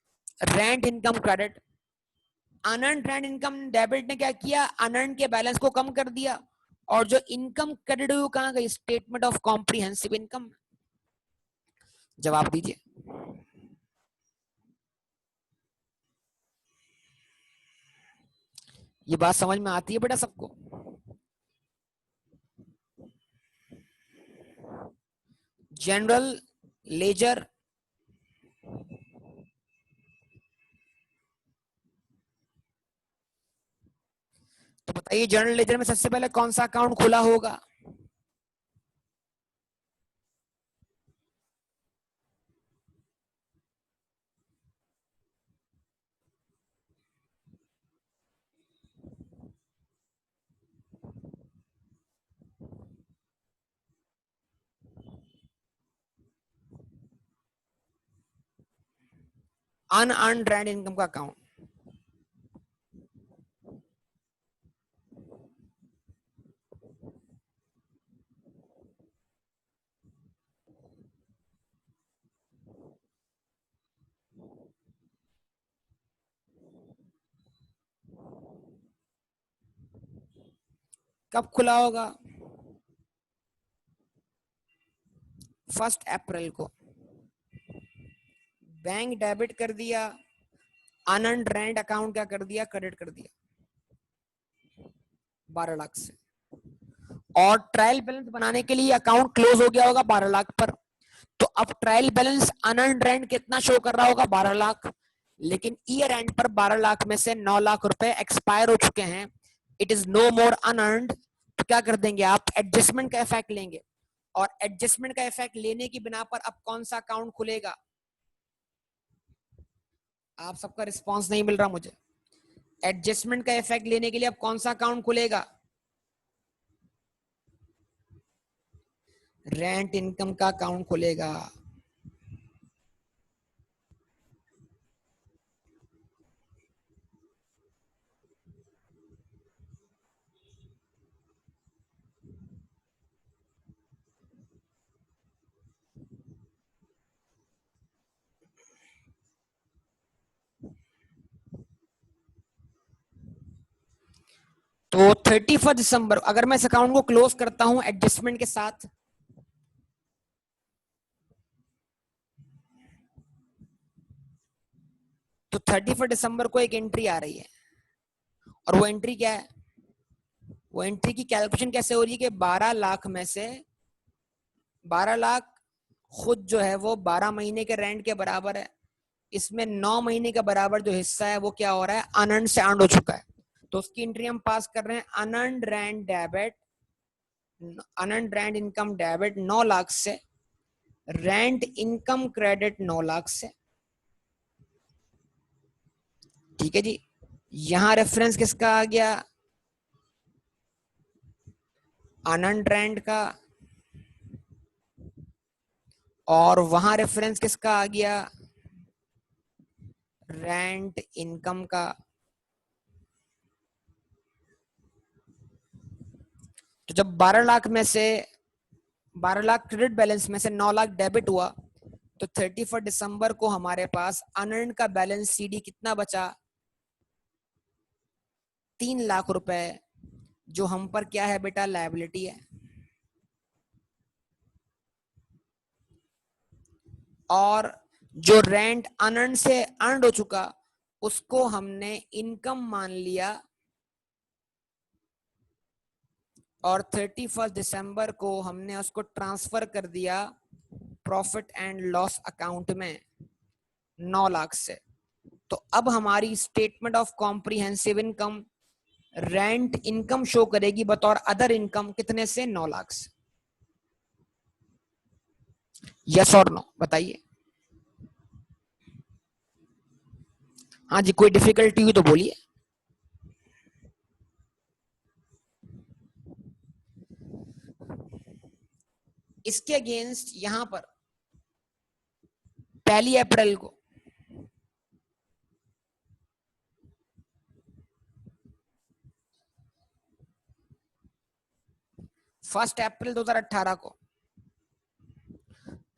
rent income credit. Unearned rent income debit ने क्या किया, अनअर्न्ड के बैलेंस को कम कर दिया, और जो इनकम क्रेडिट हुई कहां गई, स्टेटमेंट ऑफ कॉम्प्रिहेंसिव इनकम। जवाब दीजिए। ये बात समझ में आती है बेटा सबको? जनरल लेजर तो बताइए, जनरल लेजर में सबसे पहले कौन सा अकाउंट खुला होगा? अनअर्न्ड रेंट इनकम का अकाउंट। कब खुला होगा? 1 अप्रैल को। बैंक डेबिट कर दिया, अनअर्न्ड रेंट अकाउंट क्या कर दिया, क्रेडिट कर दिया 12 लाख से। और ट्रायल बैलेंस बनाने के लिए अकाउंट क्लोज हो गया होगा 12 लाख पर। तो अब ट्रायल बैलेंस अनअर्न्ड रेंट कितना शो कर रहा होगा, 12 लाख। लेकिन ईयर एंड पर 12 लाख में से 9 लाख रुपए एक्सपायर हो चुके हैं, it is no more unearned. तो क्या कर देंगे आप, एडजस्टमेंट का इफेक्ट लेंगे, और एडजस्टमेंट का इफेक्ट लेने की बिना पर अब कौन सा अकाउंट खुलेगा? आप सबका रिस्पॉन्स नहीं मिल रहा मुझे। एडजस्टमेंट का इफेक्ट लेने के लिए अब कौन सा अकाउंट खुलेगा? रेंट इनकम का अकाउंट खुलेगा। तो 31 दिसंबर अगर मैं इस अकाउंट को क्लोज करता हूं एडजस्टमेंट के साथ, तो 31 दिसंबर को एक एंट्री आ रही है, और वो एंट्री क्या है? वो एंट्री की कैलकुलेशन कैसे हो रही है कि 12 लाख में से 12 लाख खुद जो है वो 12 महीने के रेंट के बराबर है, इसमें 9 महीने के बराबर जो हिस्सा है वो क्या हो रहा है? अनअर्न्ड से अर्न्ड हो चुका है, तो उसकी एंट्री हम पास कर रहे हैं unearned rent debit, unearned rent income debit 9 lakh से, रेंट इनकम क्रेडिट 9 लाख से। ठीक है जी, यहां रेफरेंस किसका आ गया? अनअर्न्ड रेंट का, और वहां रेफरेंस किसका आ गया? रेंट इनकम का। तो जब 12 लाख में से 12 लाख क्रेडिट बैलेंस में से 9 लाख डेबिट हुआ, तो 31 दिसंबर को हमारे पास अनअर्न्ड का बैलेंस सीडी कितना बचा? 3 लाख रुपए, जो हम पर क्या है बेटा? लायबिलिटी है। और जो रेंट अनअर्न्ड से अर्न्ड हो चुका उसको हमने इनकम मान लिया, और 31 दिसंबर को हमने उसको ट्रांसफर कर दिया प्रॉफिट एंड लॉस अकाउंट में 9 लाख से। तो अब हमारी statement of comprehensive income rent income show करेगी बतौर अदर इनकम कितने से? 9 लाख से। यस और नो बताइए। हाँ जी, कोई डिफिकल्टी हुई तो बोलिए। इसके अगेंस्ट यहां पर 1 अप्रैल को फर्स्ट अप्रैल 2018 को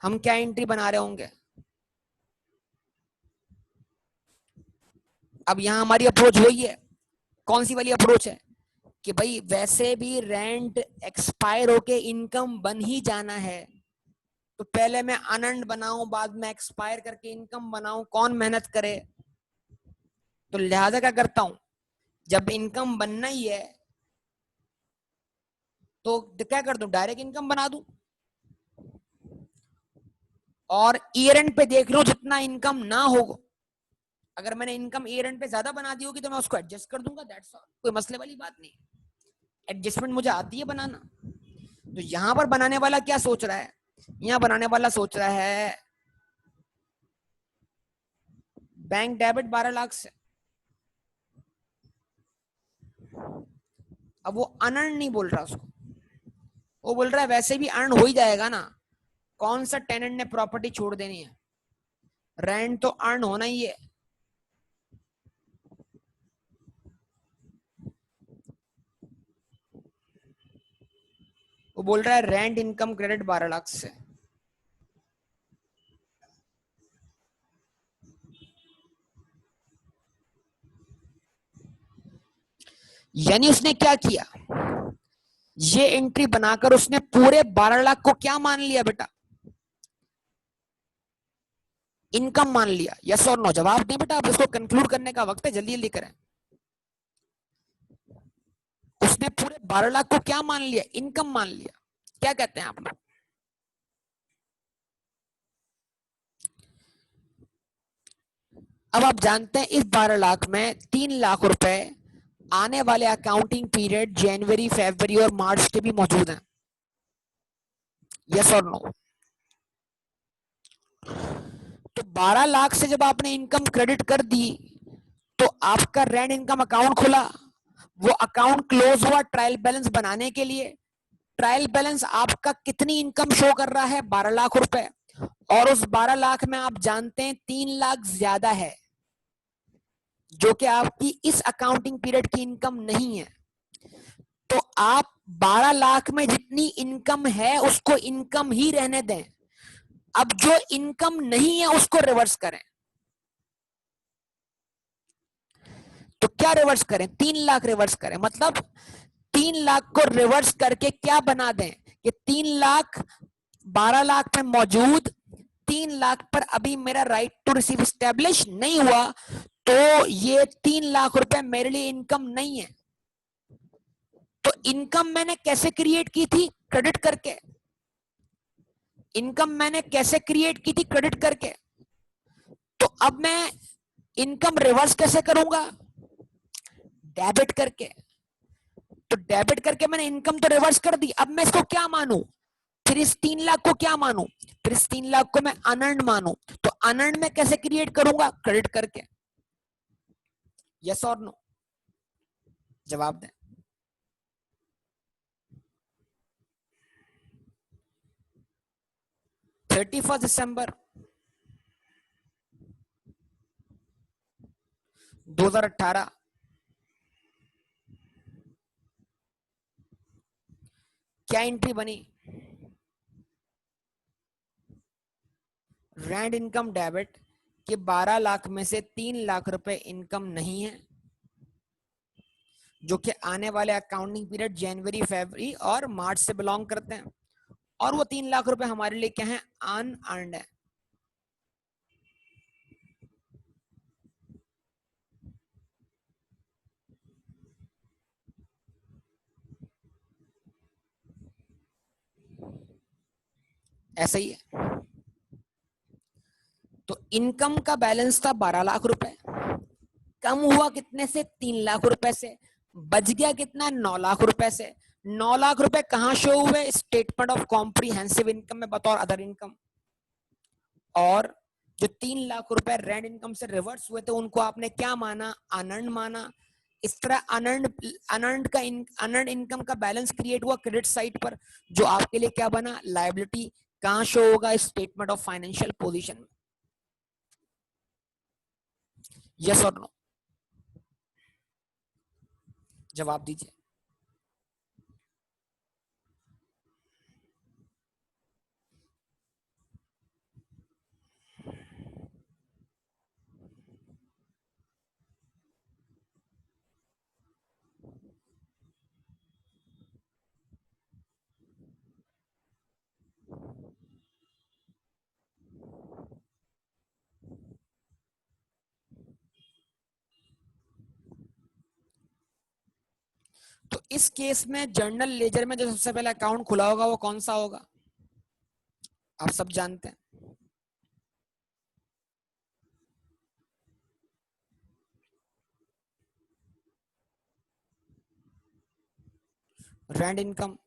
हम क्या एंट्री बना रहे होंगे? अब यहां हमारी अप्रोच वही है। कौन सी वाली अप्रोच है? कि भाई वैसे भी रेंट एक्सपायर होके इनकम बन ही जाना है, तो पहले मैं अनअर्न्ड बनाऊं बाद में एक्सपायर करके इनकम बनाऊं, कौन मेहनत करे? तो लिहाजा क्या करता हूं, जब इनकम बनना ही है तो क्या कर दूं? डायरेक्ट इनकम बना दूं, और ईयर एंड पे देख लो जितना इनकम ना हो, अगर मैंने इनकम ईयर एंड पे ज्यादा बना दी होगी तो मैं उसको एडजस्ट कर दूंगा, दैट्स ऑल, कोई मसले वाली बात नहीं। एडजस्टमेंट मुझे आती है बनाना। तो यहां पर बनाने वाला क्या सोच रहा है? यहां बनाने वाला सोच रहा है बैंक डेबिट 12 लाख से। अब वो अनअर्न नहीं बोल रहा उसको, वो बोल रहा है वैसे भी अर्न हो ही जाएगा ना, कौन सा टेनेंट ने प्रॉपर्टी छोड़ देनी है, रेंट तो अर्न होना ही है। वो बोल रहा है रेंट इनकम क्रेडिट 12 लाख से। यानी उसने क्या किया, ये एंट्री बनाकर उसने पूरे 12 लाख को क्या मान लिया बेटा? इनकम मान लिया। यस और नो जवाब दें बेटा, आप इसको कंक्लूड करने का वक्त है, जल्दी जल्दी करें। उसने पूरे 12 लाख को क्या मान लिया? इनकम मान लिया। क्या कहते हैं आप लोग? अब आप जानते हैं इस 12 लाख में 3 लाख रुपए आने वाले अकाउंटिंग पीरियड जनवरी, फरवरी और मार्च के भी मौजूद हैं। यस और नो? तो 12 लाख से जब आपने इनकम क्रेडिट कर दी तो आपका रेंट इनकम अकाउंट खुला, वो अकाउंट क्लोज हुआ ट्रायल बैलेंस बनाने के लिए। ट्रायल बैलेंस आपका कितनी इनकम शो कर रहा है? 12 लाख रुपए, और उस 12 लाख में आप जानते हैं 3 लाख ज्यादा है जो कि आपकी इस अकाउंटिंग पीरियड की इनकम नहीं है। तो आप 12 लाख में जितनी इनकम है उसको इनकम ही रहने दें, अब जो इनकम नहीं है उसको रिवर्स करें। तो क्या रिवर्स करें, 3 लाख रिवर्स करें, मतलब 3 लाख को रिवर्स करके क्या बना दें कि 3 लाख 12 लाख में मौजूद, 3 लाख पर अभी मेरा राइट टू रिसीव स्टैब्लिश नहीं हुआ, तो ये 3 लाख रुपए मेरे लिए इनकम नहीं है। तो इनकम मैंने कैसे क्रिएट की थी, क्रेडिट करके। इनकम मैंने कैसे क्रिएट की थी, क्रेडिट करके। तो अब मैं इनकम रिवर्स कैसे करूंगा, डेबिट करके। तो डेबिट करके मैंने इनकम तो रिवर्स कर दी, अब मैं इसको क्या मानूं, फिर इस 3 लाख को क्या मानूं, फिर इस 3 लाख को मैं अनअर्न्ड मानूं। तो अनअर्न्ड में कैसे क्रिएट करूंगा, क्रेडिट करके। यस और नो, जवाब दें। 31 दिसंबर 2018 क्या एंट्री बनी, रैंड इनकम डेबिट कि 12 लाख में से 3 लाख रुपए इनकम नहीं है, जो कि आने वाले अकाउंटिंग पीरियड जनवरी, फरवरी और मार्च से बिलोंग करते हैं, और वो 3 लाख रुपए हमारे लिए क्या है, अनअर्न्ड है। ऐसा ही है। तो इनकम का बैलेंस था 12 लाख रुपए, कम हुआ कितने से, 3 लाख रुपए से, बच गया कितना, 9 लाख रुपए से। 9 लाख रुपए कहां शो हुए, स्टेटमेंट ऑफ कॉम्प्रिहेंसिव इनकम में बतौर अदर इनकम। और जो 3 लाख रुपए रेंट इनकम से रिवर्स हुए थे, उनको आपने क्या माना, अनअर्न्ड माना। इस तरह अनअर्न्ड इनकम का बैलेंस क्रिएट हुआ क्रेडिट साइड पर, जो आपके लिए क्या बना, लायबिलिटी। कहां शो होगा, स्टेटमेंट ऑफ फाइनेंशियल पोजीशन में। यस और नो, जवाब दीजिए। तो इस केस में जर्नल लेजर में जो सबसे पहले अकाउंट खुला होगा वो कौन सा होगा, आप सब जानते हैं, रेंट इनकम।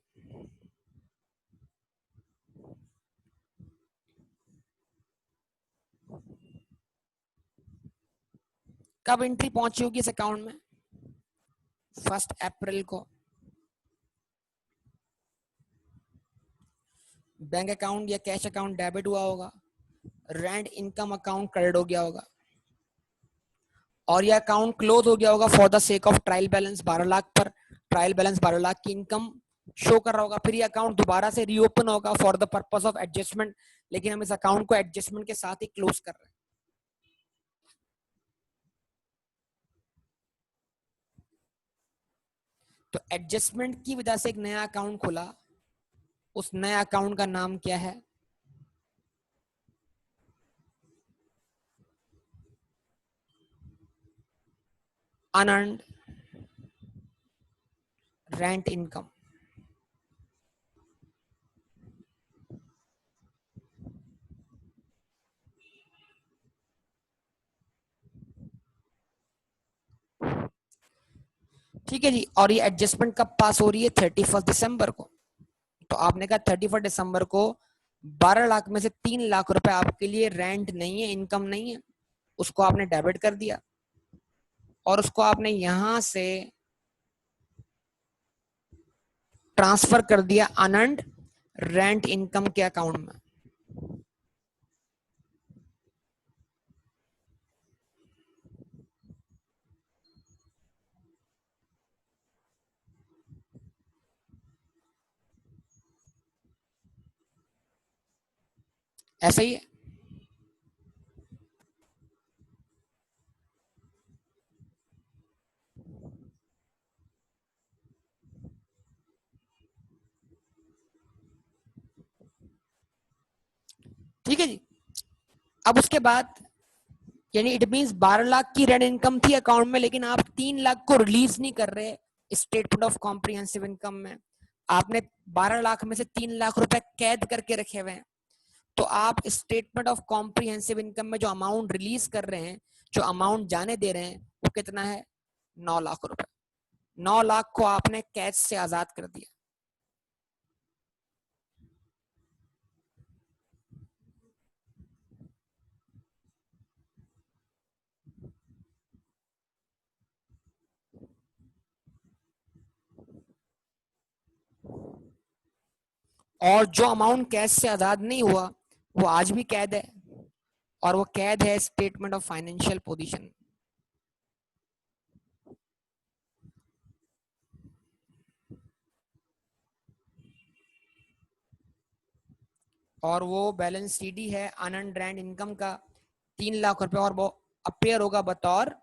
कब एंट्री पहुंची होगी इस अकाउंट में, 1 अप्रैल को। बैंक अकाउंट या कैश अकाउंट डेबिट हुआ होगा, रेंट इनकम अकाउंट क्रेडिट हो गया होगा, और यह अकाउंट क्लोज हो गया होगा for the sake of trial balance 12 lakh पर। ट्रायल बैलेंस 12 लाख की इनकम शो कर रहा होगा, फिर ये अकाउंट दोबारा से रीओपन होगा for the purpose of adjustment, लेकिन हम इस अकाउंट को एडजस्टमेंट के साथ ही क्लोज कर रहे हैं। तो एडजस्टमेंट की वजह से एक नया अकाउंट खुला, उस नए अकाउंट का नाम क्या है, अनअर्न्ड रेंट इनकम। ठीक है जी, और ये एडजस्टमेंट कब पास हो रही है, 31 दिसंबर को। तो आपने कहा 31 दिसंबर को 12 लाख में से 3 लाख रुपए आपके लिए रेंट नहीं है, इनकम नहीं है, उसको आपने डेबिट कर दिया, और उसको आपने यहां से ट्रांसफर कर दिया अनअर्न्ड रेंट इनकम के अकाउंट में। ऐसा ही है। ठीक है जी। अब उसके बाद यानी इट मींस 12 लाख की रेंट इनकम थी अकाउंट में, लेकिन आप 3 लाख को रिलीज नहीं कर रहे स्टेटमेंट ऑफ कॉम्प्रिहेंसिव इनकम में, आपने 12 लाख में से 3 लाख रुपए कैद करके रखे हुए हैं, तो आप स्टेटमेंट ऑफ कॉम्प्रिहेंसिव इनकम में जो अमाउंट रिलीज कर रहे हैं, जो अमाउंट जाने दे रहे हैं, वो कितना है? 9 लाख रुपए। 9 लाख को आपने कैश से आजाद कर दिया। और जो अमाउंट कैश से आजाद नहीं हुआ वो आज भी कैद है, और वो कैद है स्टेटमेंट ऑफ फाइनेंशियल पोजीशन। और वो बैलेंस सीडी है अनअर्न्ड रेंट इनकम का 3 लाख रुपए, और वो अपेयर होगा बतौर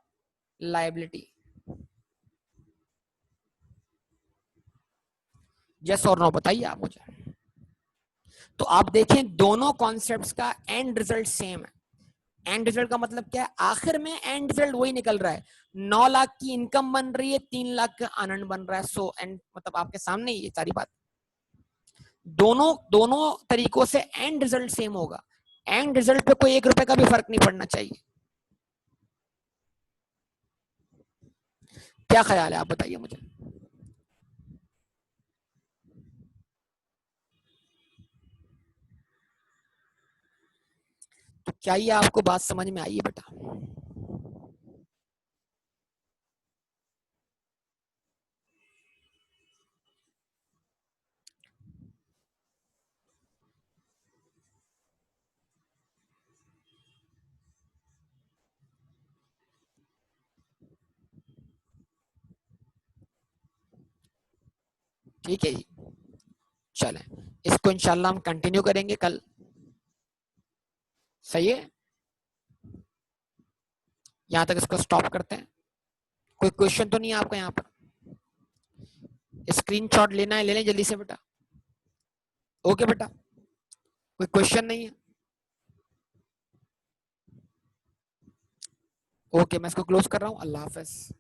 लायबिलिटी। यस और नो बताइए आप मुझे। तो आप देखें दोनों कॉन्सेप्ट्स का एंड रिजल्ट सेम है। एंड रिजल्ट का मतलब क्या है? आखिर में एंड रिजल्ट वही निकल रहा है, 9 लाख की इनकम बन रही है, 3 लाख का अनअर्न्ड बन रहा है। सो एंड मतलब आपके सामने ये सारी बात, दोनों दोनों तरीकों से एंड रिजल्ट सेम होगा। एंड रिजल्ट पे कोई 1 रुपए का भी फर्क नहीं पड़ना चाहिए। क्या ख्याल है, आप बताइए मुझे। तो क्या ये आपको बात समझ में आई है बेटा? ठीक है जी, चलें इसको इंशाल्लाह हम कंटिन्यू करेंगे कल। सही है, यहां तक इसको स्टॉप करते हैं। कोई क्वेश्चन तो नहीं है आपका यहाँ पर? स्क्रीनशॉट लेना है ले लें जल्दी से बेटा। ओके बेटा, कोई क्वेश्चन नहीं है? ओके, मैं इसको क्लोज कर रहा हूँ। अल्लाह हाफिज।